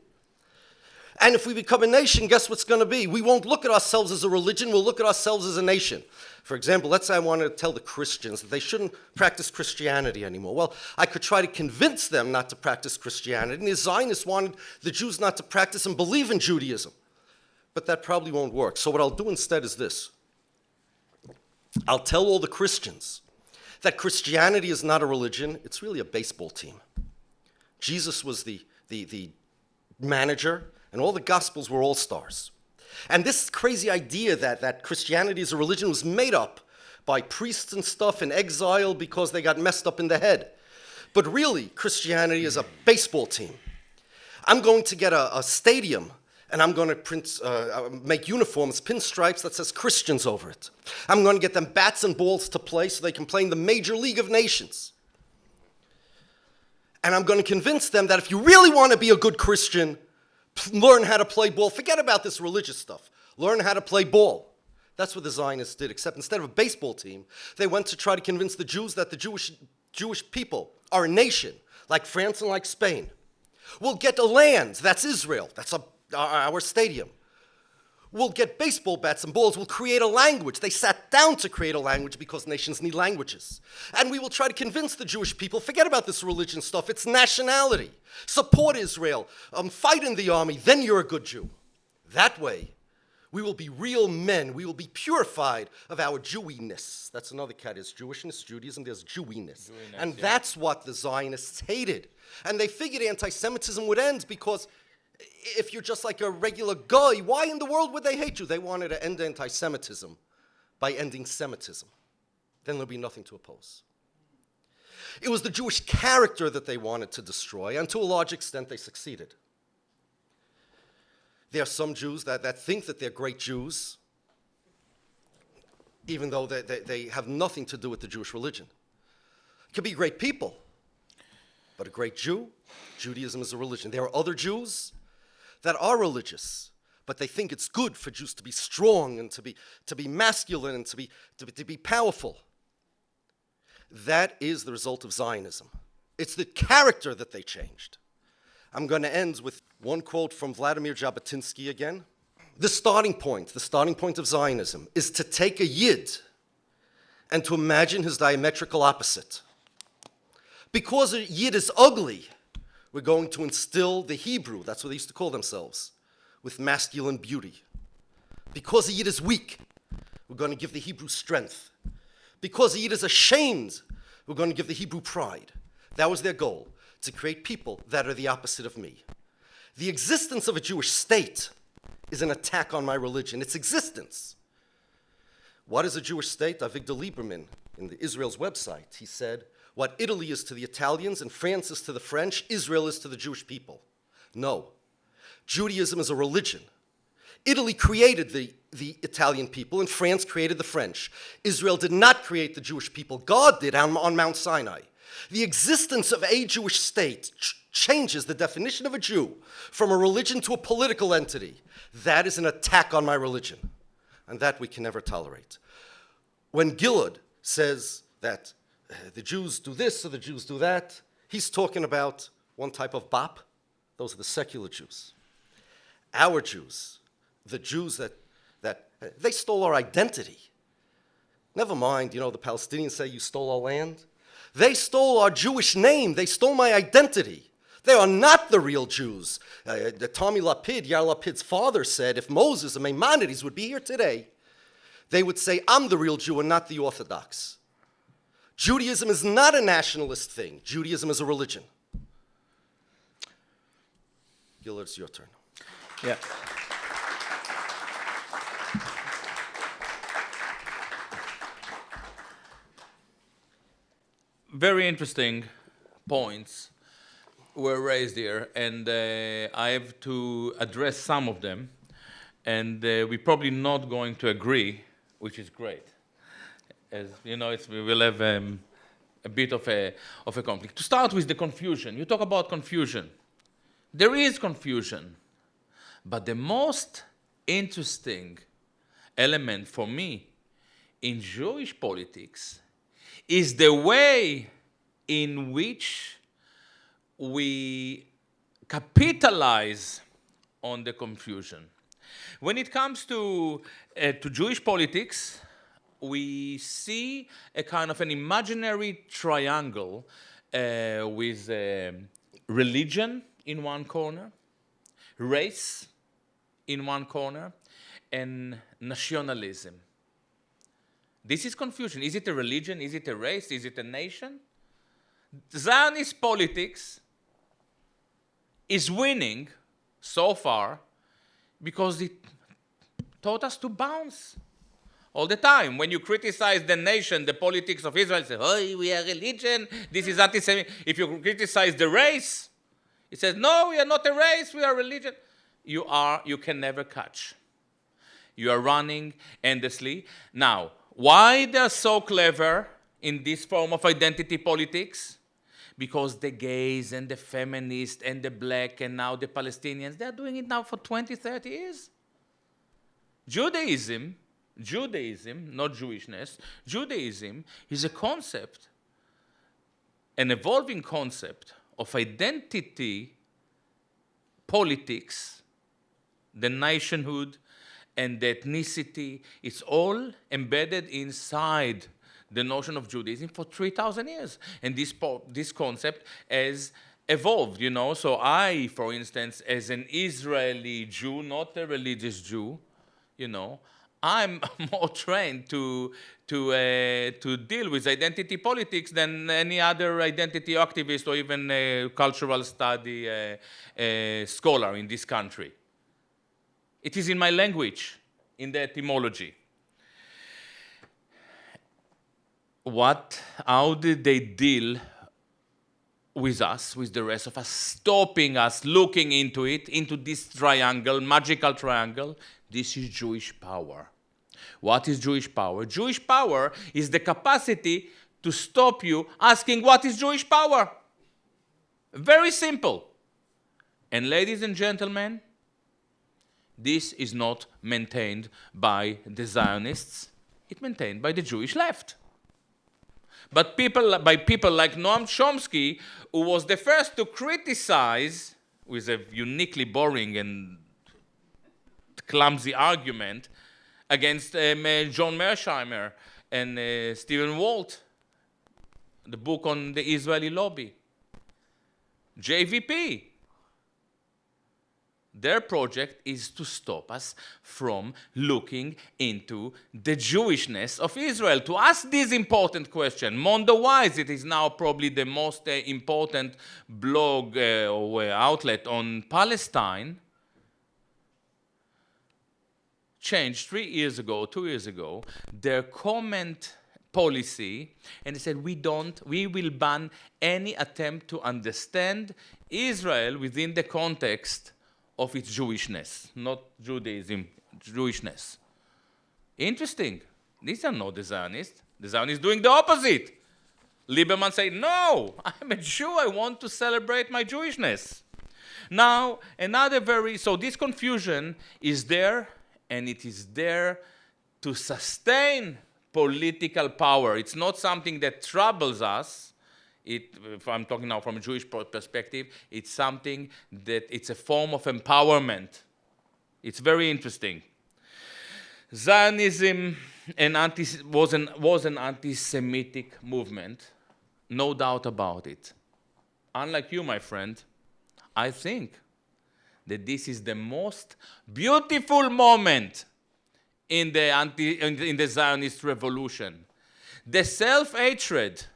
And if we become a nation, guess what's going to be? We won't look at ourselves as a religion. We'll look at ourselves as a nation. For example, let's say I wanted to tell the Christians that they shouldn't practice Christianity anymore. Well, I could try to convince them not to practice Christianity. And the Zionists wanted the Jews not to practice and believe in Judaism. But that probably won't work. So what I'll do instead is this. I'll tell all the Christians that Christianity is not a religion. It's really a baseball team. Jesus was the manager, and all the Gospels were all-stars. And this crazy idea that Christianity is a religion was made up by priests and stuff in exile because they got messed up in the head. But really, Christianity is a baseball team. I'm going to get a stadium and I'm going to make uniforms, pinstripes that says Christians over it. I'm going to get them bats and balls to play so they can play in the Major League of Nations. And I'm going to convince them that if you really want to be a good Christian, learn how to play ball. Forget about this religious stuff. Learn how to play ball. That's what the Zionists did, except instead of a baseball team, they went to try to convince the Jews that the Jewish people are a nation, like France and like Spain. We'll get a land, that's Israel, that's our stadium. We'll get baseball bats and balls, we'll create a language. They sat down to create a language because nations need languages. And we will try to convince the Jewish people, forget about this religion stuff, it's nationality. Support Israel, fight in the army, then you're a good Jew. That way, we will be real men. We will be purified of our Jewiness. That's another cat. There's Jewishness, Judaism, there's Jewiness. And that's what the Zionists hated. And they figured anti-Semitism would end because if you're just like a regular guy, why in the world would they hate you? They wanted to end anti-Semitism by ending Semitism. Then there'll be nothing to oppose. It was the Jewish character that they wanted to destroy, and to a large extent they succeeded. There are some Jews that think that they're great Jews, even though they have nothing to do with the Jewish religion. Could be great people, but a great Jew, Judaism is a religion. There are other Jews that are religious, but they think it's good for Jews to be strong and to be masculine and to be powerful. That is the result of Zionism. It's the character that they changed. I'm going to end with one quote from Vladimir Jabotinsky again. The starting point of Zionism is to take a Yid and to imagine his diametrical opposite. Because a Yid is ugly, we're going to instill the Hebrew, that's what they used to call themselves, with masculine beauty. Because a Yid is weak, we're going to give the Hebrew strength. Because a Yid is ashamed, we're going to give the Hebrew pride. That was their goal, to create people that are the opposite of me. The existence of a Jewish state is an attack on my religion, its existence. What is a Jewish state? Avigdor Lieberman, in Israel's website, he said, what Italy is to the Italians and France is to the French, Israel is to the Jewish people. No. Judaism is a religion. Italy created the Italian people and France created the French. Israel did not create the Jewish people. God did on Mount Sinai. The existence of a Jewish state changes the definition of a Jew from a religion to a political entity. That is an attack on my religion, and that we can never tolerate. When Gilad says that the Jews do this or the Jews do that, he's talking about one type of bop. Those are the secular Jews. Our Jews, the Jews that they stole our identity. Never mind, the Palestinians say you stole our land. They stole our Jewish name. They stole my identity. They are not the real Jews. Tommy Lapid, Yair Lapid's father, said if Moses and Maimonides would be here today, they would say, I'm the real Jew and not the Orthodox. Judaism is not a nationalist thing. Judaism is a religion. Gilad, it's your turn. Yeah. Very interesting points were raised here, and I have to address some of them, and we're probably not going to agree, which is great. As you know, we will have a bit of a conflict. To start with the confusion, you talk about confusion. There is confusion, but the most interesting element for me in Jewish politics is the way in which we capitalize on the confusion. When it comes to Jewish politics, we see a kind of an imaginary triangle with religion in one corner, race in one corner, and nationalism. This is confusion. Is it a religion? Is it a race? Is it a nation? Zionist politics is winning so far because it taught us to bounce all the time. When you criticize the nation, the politics of Israel, say, oh, we are religion, this is anti-Semitic. If you criticize the race, it says, no, we are not a race, we are religion. you can never catch. You are running endlessly. Now, why they're so clever in this form of identity politics? Because the gays and the feminists and the black and now the Palestinians, they're doing it now for 20, 30 years. Judaism, not Jewishness, Judaism is a concept, an evolving concept of identity politics, the nationhood and the ethnicity. It's all embedded inside the notion of Judaism for 3,000 years. And this concept has evolved, you know. So I, for instance, as an Israeli Jew, not a religious Jew, you know, I'm more trained to deal with identity politics than any other identity activist or even a cultural study scholar in this country. It is in my language, in the etymology. How did they deal with us, with the rest of us, stopping us, looking into it, into this triangle, magical triangle? This is Jewish power. What is Jewish power? Jewish power is the capacity to stop you asking, what is Jewish power? Very simple. And ladies and gentlemen, this is not maintained by the Zionists. It's maintained by the Jewish left. But by people like Noam Chomsky, who was the first to criticize, with a uniquely boring and clumsy argument, against John Mearsheimer and Stephen Walt, the book on the Israeli lobby. JVP. Their project is to stop us from looking into the Jewishness of Israel, to ask this important question. Mondo-wise, it is now probably the most important blog or outlet on Palestine. Changed 2 years ago, their comment policy, and they said, we will ban any attempt to understand Israel within the context of its Jewishness, not Judaism, Jewishness. Interesting. These are not the Zionists. The Zionists doing the opposite. Lieberman said, no, I'm a Jew, I want to celebrate my Jewishness. Now, so this confusion is there, and it is there to sustain political power. It's not something that troubles us. If I'm talking now from a Jewish perspective, it's something that it's a form of empowerment. It's very interesting. Zionism was an anti-Semitic movement, no doubt about it. Unlike you, my friend, I think that this is the most beautiful moment in the Zionist revolution. The self-hatred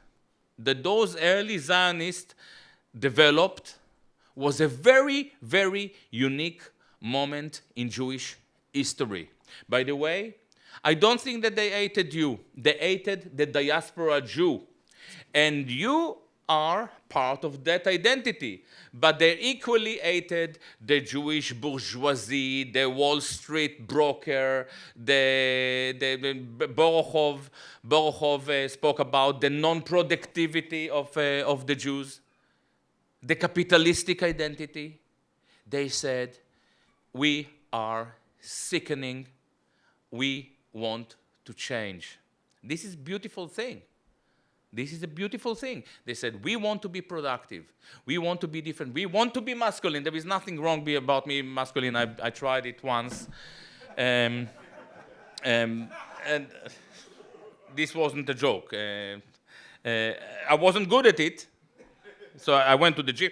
that those early Zionists developed was a very, very unique moment in Jewish history. By the way, I don't think that they hated you. They hated the diaspora Jew. And you are part of that identity. But they equally hated the Jewish bourgeoisie, the Wall Street broker, Borochov spoke about the non-productivity of the Jews, the capitalistic identity. They said, we are sickening, we want to change. This is a beautiful thing. This is a beautiful thing. They said, we want to be productive. We want to be different. We want to be masculine. There is nothing wrong about me masculine. I tried it once. And this wasn't a joke. I wasn't good at it, so I went to the gym.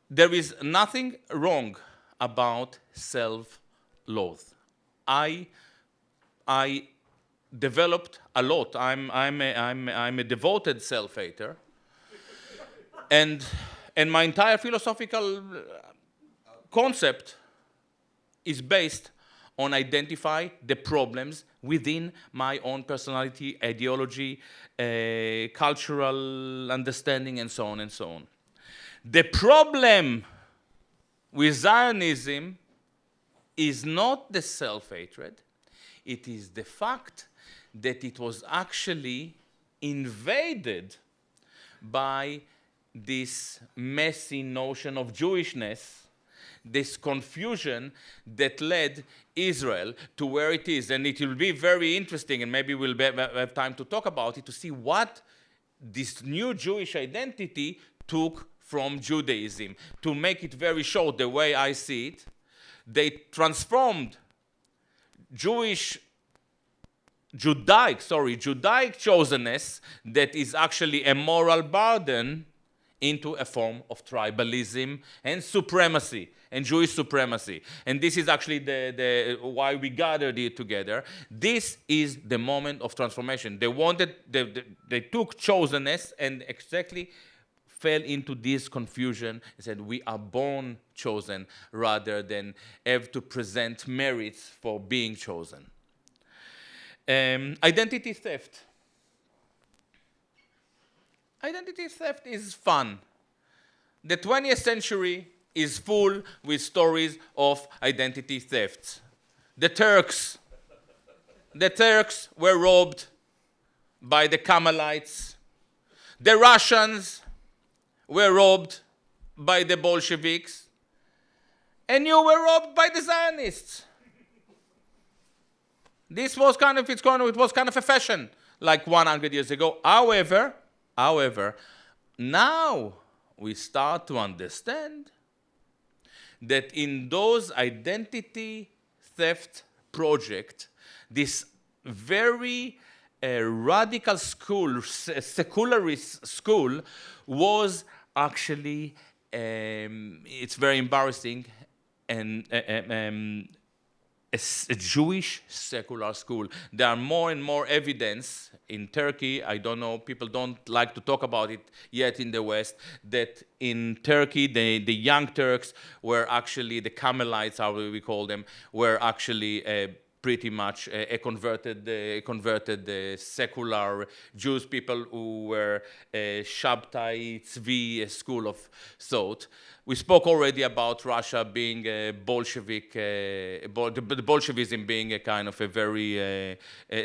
There is nothing wrong about self-loath. I developed a lot. I'm a devoted self-hater, and my entire philosophical concept is based on identify the problems within my own personality, ideology, cultural understanding, and so on and so on. The problem with Zionism is not the self-hatred, it is the fact that it was actually invaded by this messy notion of Jewishness, this confusion that led Israel to where it is. And it will be very interesting, and maybe we'll have time to talk about it, to see what this new Jewish identity took from Judaism. To make it very short, the way I see it, they transformed Judaic chosenness that is actually a moral burden into a form of tribalism and supremacy, and Jewish supremacy. And this is actually the why we gathered here together. This is the moment of transformation. They took chosenness and exactly fell into this confusion and said, we are born chosen rather than have to present merits for being chosen. Identity theft. Identity theft is fun. The 20th century is full with stories of identity theft. The Turks were robbed by the Carmelites. The Russians were robbed by the Bolsheviks. And you were robbed by the Zionists. It was kind of a fashion like 100 years ago. However, now we start to understand that in those identity theft projects, this very radical school, secularist school, was actually, it's very embarrassing, and a Jewish secular school. There are more and more evidence in Turkey, I don't know, people don't like to talk about it yet in the West, that in Turkey, the young Turks were actually, the Carmelites, how we call them, were actually pretty much converted secular Jewish people who were Shabtai Tzvi, school of thought. We spoke already about Russia being a Bolshevik, the Bolshevism being a kind of a very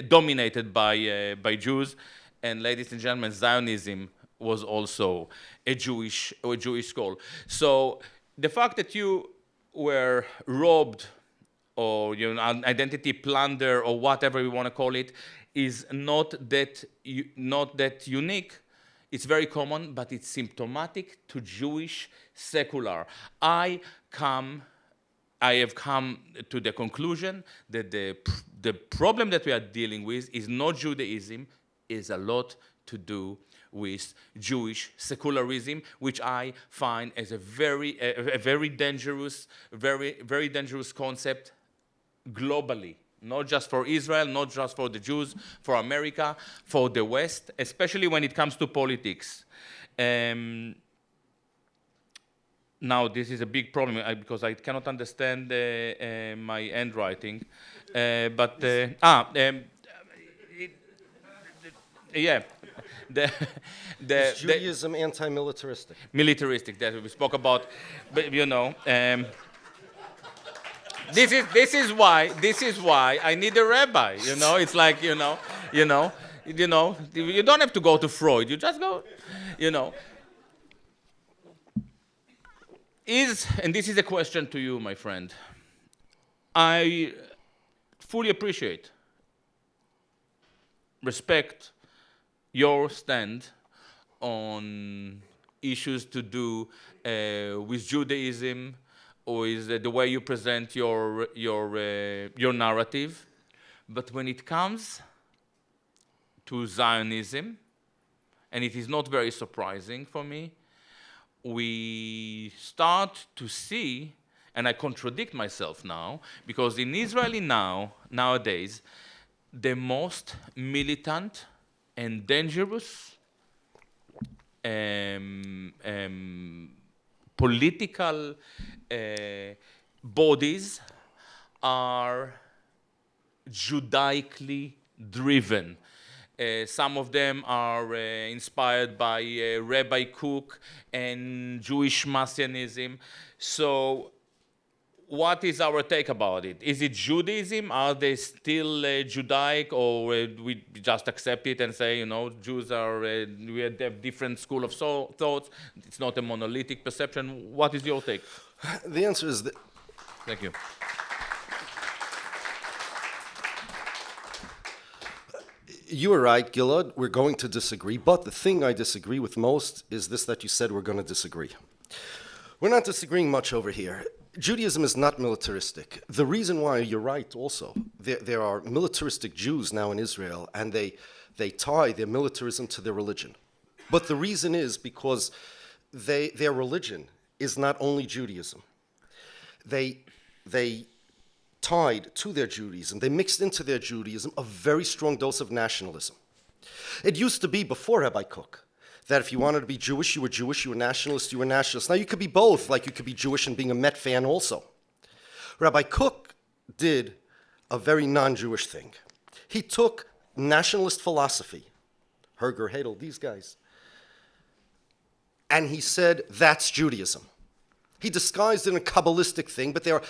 dominated by Jews. And ladies and gentlemen, Zionism was also a Jewish school. So the fact that you were robbed, or identity plunder, or whatever we want to call it, is not that unique. It's very common, but it's symptomatic to Jewish secular. I have come to the conclusion that the problem that we are dealing with is not Judaism, is a lot to do with Jewish secularism, which I find as a very dangerous, very dangerous concept globally. Not just for Israel, not just for the Jews, for America, for the West, especially when it comes to politics. Now, this is a big problem because I cannot understand my handwriting. Yeah. Is Judaism anti-militaristic? Militaristic, that we spoke about, but This is why I need a rabbi. It's like you don't have to go to Freud. You just go, And this is a question to you, my friend. I fully appreciate, respect your stand on issues to do with Judaism, or is the way you present your narrative. But when it comes to Zionism, and it is not very surprising for me, we start to see, and I contradict myself now, because in Israel nowadays, the most militant and dangerous political bodies are Judaically driven. Some of them are inspired by Rabbi Kook and Jewish Messianism. So what is our take about it? Is it Judaism? Are they still Judaic, or we just accept it and say, Jews are, we have different school of thoughts, it's not a monolithic perception? What is your take? The answer is that Thank you. you are right, Gilad. We're going to disagree. But the thing I disagree with most is this, that you said we're going to disagree. We're not disagreeing much over here. Judaism is not militaristic. The reason why, you're right also, there are militaristic Jews now in Israel, and they tie their militarism to their religion. But the reason is because their religion is not only Judaism. They tied to their Judaism, they mixed into their Judaism a very strong dose of nationalism. It used to be before Rabbi Kook that if you wanted to be Jewish, you were Jewish, you were nationalist, you were nationalist. Now you could be both, like you could be Jewish and being a Met fan also. Rabbi Kook did a very non-Jewish thing. He took nationalist philosophy, Herger, Hedel, these guys, and he said, that's Judaism. He disguised it in a Kabbalistic thing, but there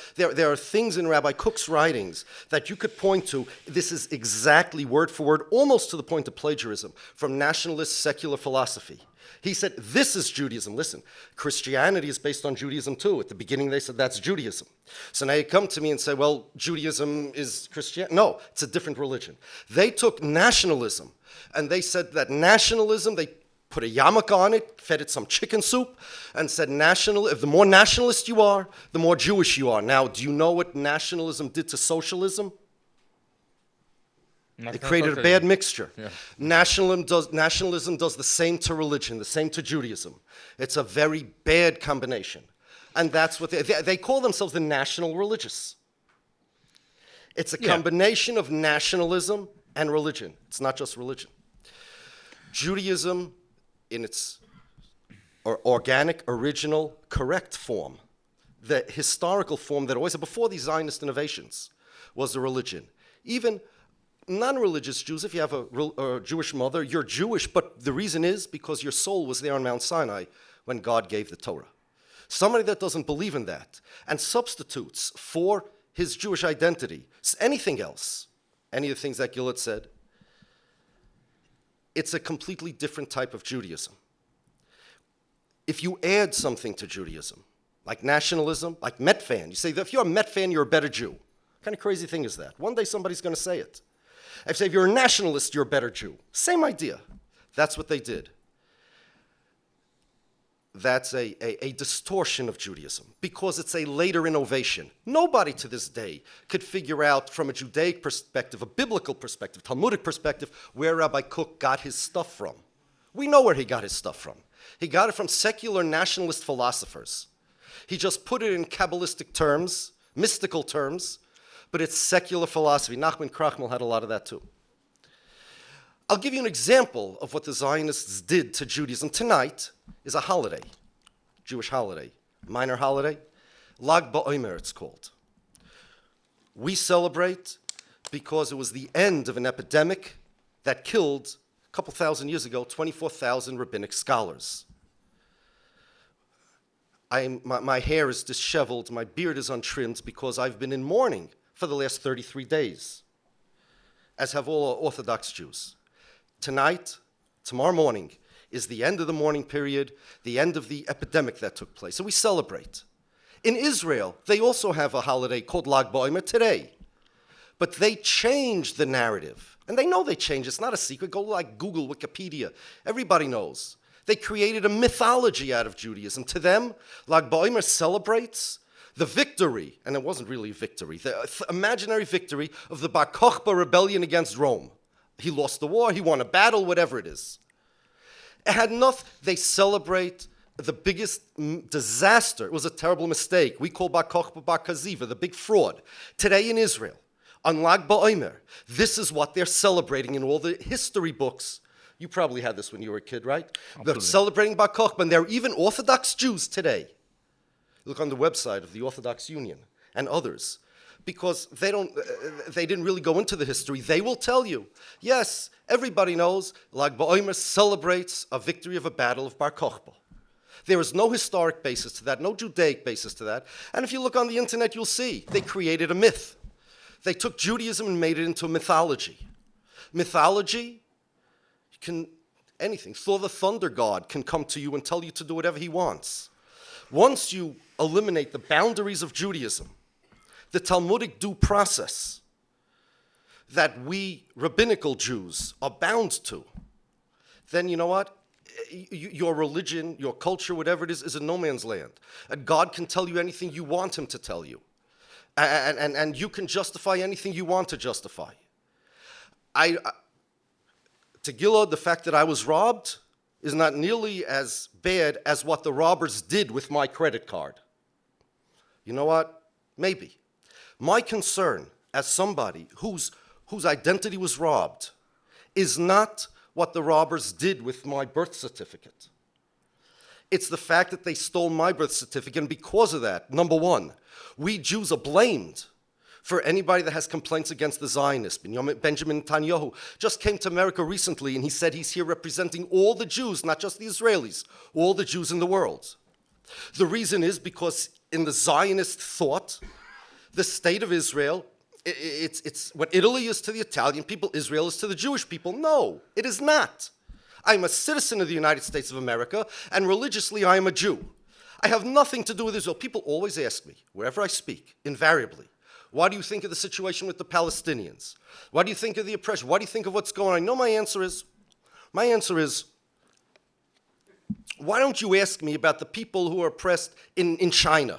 are things in Rabbi Kook's writings that you could point to. This is exactly word for word, almost to the point of plagiarism, from nationalist secular philosophy. He said, this is Judaism. Listen, Christianity is based on Judaism too. At the beginning, they said that's Judaism. So now you come to me and say, well, Judaism is Christianity. No, it's a different religion. They took nationalism, and they said that nationalism, they put a yarmulke on it, fed it some chicken soup, and said, if the more nationalist you are, the more Jewish you are. Now, do you know what nationalism did to socialism? It created a bad mixture. Yeah. Nationalism does the same to religion, the same to Judaism. It's a very bad combination. And that's what they call themselves the national religious. It's a combination of nationalism and religion. It's not just religion. Judaism, in its organic, original, correct form, the historical form that always, before these Zionist innovations, was a religion. Even non-religious Jews, if you have a Jewish mother, you're Jewish, but the reason is because your soul was there on Mount Sinai when God gave the Torah. Somebody that doesn't believe in that and substitutes for his Jewish identity anything else, any of the things that Gilad said, it's a completely different type of Judaism. If you add something to Judaism, like nationalism, like Met fan, you say that if you're a Met fan, you're a better Jew. What kind of crazy thing is that? One day somebody's going to say it. If you say if you're a nationalist, you're a better Jew. Same idea. That's what they did. That's a distortion of Judaism because it's a later innovation. Nobody to this day could figure out from a Judaic perspective, a biblical perspective, Talmudic perspective, where Rabbi Kook got his stuff from. We know where he got his stuff from. He got it from secular nationalist philosophers. He just put it in Kabbalistic terms, mystical terms, but it's secular philosophy. Nachman Krachmal had a lot of that too. I'll give you an example of what the Zionists did to Judaism. Tonight is a holiday, Jewish holiday, minor holiday. Lag BaOmer, it's called. We celebrate because it was the end of an epidemic that killed, a couple thousand years ago, 24,000 rabbinic scholars. My hair is disheveled, my beard is untrimmed because I've been in mourning for the last 33 days, as have all Orthodox Jews. Tonight, tomorrow morning, is the end of the mourning period, the end of the epidemic that took place. So we celebrate. In Israel, they also have a holiday called Lag BaOmer today. But they changed the narrative. And they know they changed. It's not a secret. Go like Google, Wikipedia. Everybody knows. They created a mythology out of Judaism. To them, Lag BaOmer celebrates the victory, and it wasn't really a victory, the imaginary victory of the Bar Kokhba rebellion against Rome. He lost the war, he won a battle, whatever it is. It had nothing. They celebrate the biggest disaster. It was a terrible mistake. We call Bar Kokhba Bar Kaziva, the big fraud. Today in Israel, on Lag BaOmer, this is what they're celebrating in all the history books. You probably had this when you were a kid, right? Absolutely. They're celebrating Bar Kokhba, and there are even Orthodox Jews today. Look on the website of the Orthodox Union and others. because they didn't really go into the history. They will tell you, yes, everybody knows Lag BaOmer celebrates a victory of a battle of Bar Kokhba. There is no historic basis to that, no Judaic basis to that. And if you look on the internet, you'll see they created a myth. They took Judaism and made it into a mythology. Mythology can anything. Thor the thunder god can come to you and tell you to do whatever he wants. Once you eliminate the boundaries of Judaism, the Talmudic due process that we rabbinical Jews are bound to, then you know what? Your religion, your culture, whatever it is a no man's land. And God can tell you anything you want him to tell you. And you can justify anything you want to justify. To Gilad, the fact that I was robbed is not nearly as bad as what the robbers did with my credit card. You know what? Maybe. My concern as somebody whose identity was robbed is not what the robbers did with my birth certificate. It's the fact that they stole my birth certificate, and because of that, number one, we Jews are blamed for anybody that has complaints against the Zionists. Benjamin Netanyahu just came to America recently, and he said he's here representing all the Jews, not just the Israelis, all the Jews in the world. The reason is because in the Zionist thought, the state of Israel, it's what Italy is to the Italian people, Israel is to the Jewish people. No, it is not. I'm a citizen of the United States of America, and religiously I am a Jew. I have nothing to do with Israel. People always ask me, wherever I speak, invariably, what do you think of the situation with the Palestinians? What do you think of the oppression? What do you think of what's going on? I know my answer is, why don't you ask me about the people who are oppressed in China,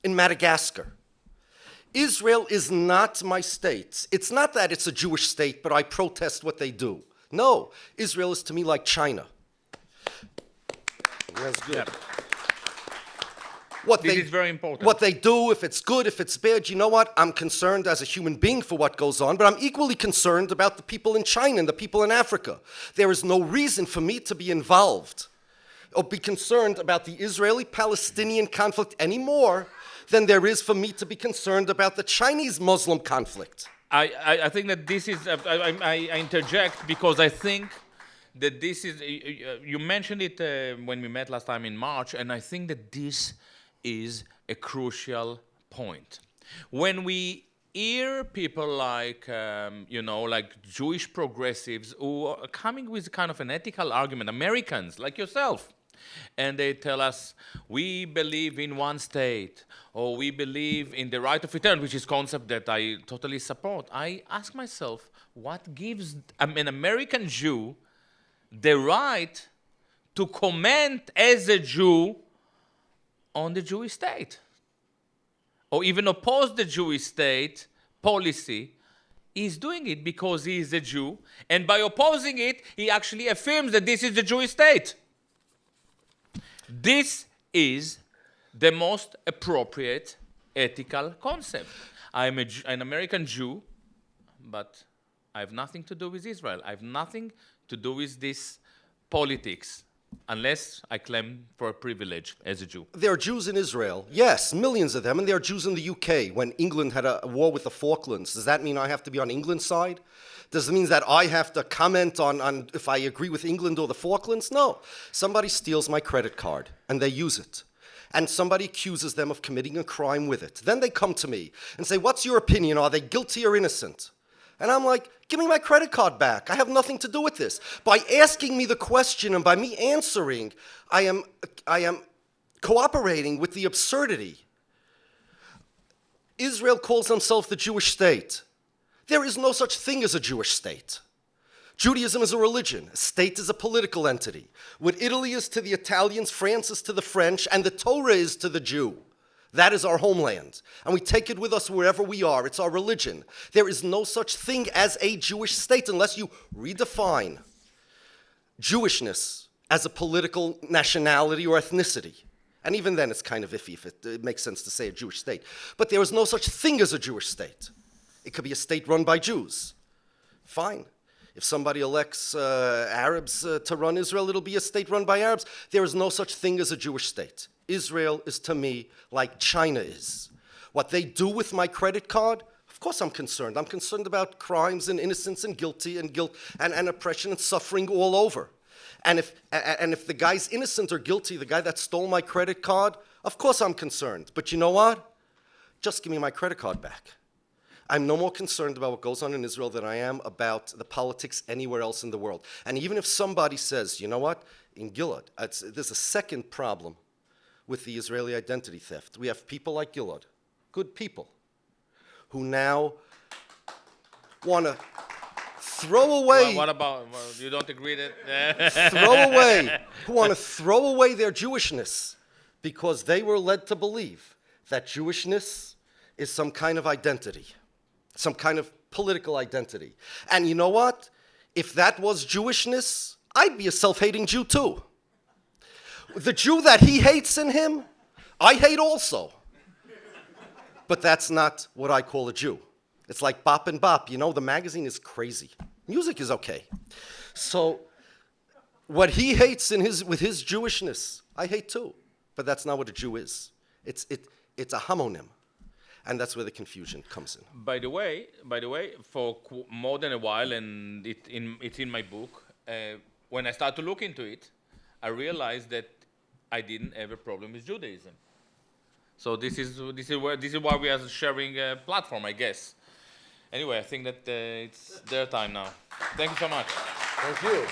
in Madagascar? Israel is not my state. It's not that it's a Jewish state, but I protest what they do. No, Israel is to me like China. That's good. Yeah. This is very important. What they do, if it's good, if it's bad, you know what? I'm concerned as a human being for what goes on, but I'm equally concerned about the people in China and the people in Africa. There is no reason for me to be involved or be concerned about the Israeli-Palestinian conflict any more than there is for me to be concerned about the Chinese-Muslim conflict. I think that this is, I interject because I think that this is, you mentioned it when we met last time in March, and I think that this is a crucial point. When we hear people like, like Jewish progressives who are coming with kind of an ethical argument, Americans like yourself, and they tell us, we believe in one state, or we believe in the right of return, which is a concept that I totally support. I ask myself, what gives an American Jew the right to comment as a Jew on the Jewish state? Or even oppose the Jewish state policy? He's doing it because he is a Jew, and by opposing it, he actually affirms that this is the Jewish state. This is the most appropriate ethical concept. I'm an American Jew, but I have nothing to do with Israel. I have nothing to do with this politics, unless I claim for a privilege as a Jew. There are Jews in Israel, yes, millions of them, and there are Jews in the UK. When England had a war with the Falklands, does that mean I have to be on England's side? Does it mean that I have to comment on if I agree with England or the Falklands? No. Somebody steals my credit card, and they use it. And somebody accuses them of committing a crime with it. Then they come to me and say, what's your opinion? Are they guilty or innocent? And I'm like, give me my credit card back. I have nothing to do with this. By asking me the question and by me answering, I am cooperating with the absurdity. Israel calls themselves the Jewish state. There is no such thing as a Jewish state. Judaism is a religion. A state is a political entity. What Italy is to the Italians, France is to the French, and the Torah is to the Jew. That is our homeland. And we take it with us wherever we are. It's our religion. There is no such thing as a Jewish state unless you redefine Jewishness as a political nationality or ethnicity. And even then, it's kind of iffy if it makes sense to say a Jewish state. But there is no such thing as a Jewish state. It could be a state run by Jews. Fine. If somebody elects Arabs to run Israel, it'll be a state run by Arabs. There is no such thing as a Jewish state. Israel is to me like China is. what they do with my credit card, of course I'm concerned. I'm concerned about crimes and innocence and guilty and guilt and oppression and suffering all over. And if the guy's innocent or guilty, the guy that stole my credit card, of course I'm concerned. But you know what? Just give me my credit card back. I'm no more concerned about what goes on in Israel than I am about the politics anywhere else in the world. And even if somebody says, you know what, in Gilad, there's a second problem with the Israeli identity theft. We have people like Gilad, good people, who now want to throw away... What about, you don't agree that... who want to throw away their Jewishness because they were led to believe that Jewishness is some kind of identity, some kind of political identity. And you know what? If that was Jewishness, I'd be a self-hating Jew too. The Jew that he hates in him, I hate also. But that's not what I call a Jew. It's like Bop and Bop. You know, the magazine is crazy. Music is okay. So what he hates with his Jewishness, I hate too. But that's not what a Jew is. It's a homonym. And that's where the confusion comes in. By the way, for more than a while, and it's in my book, when I started to look into it, I realized that I didn't have a problem with Judaism. So this is why we are sharing a platform, I guess. Anyway, I think that it's their time now. Thank you so much. Thank you.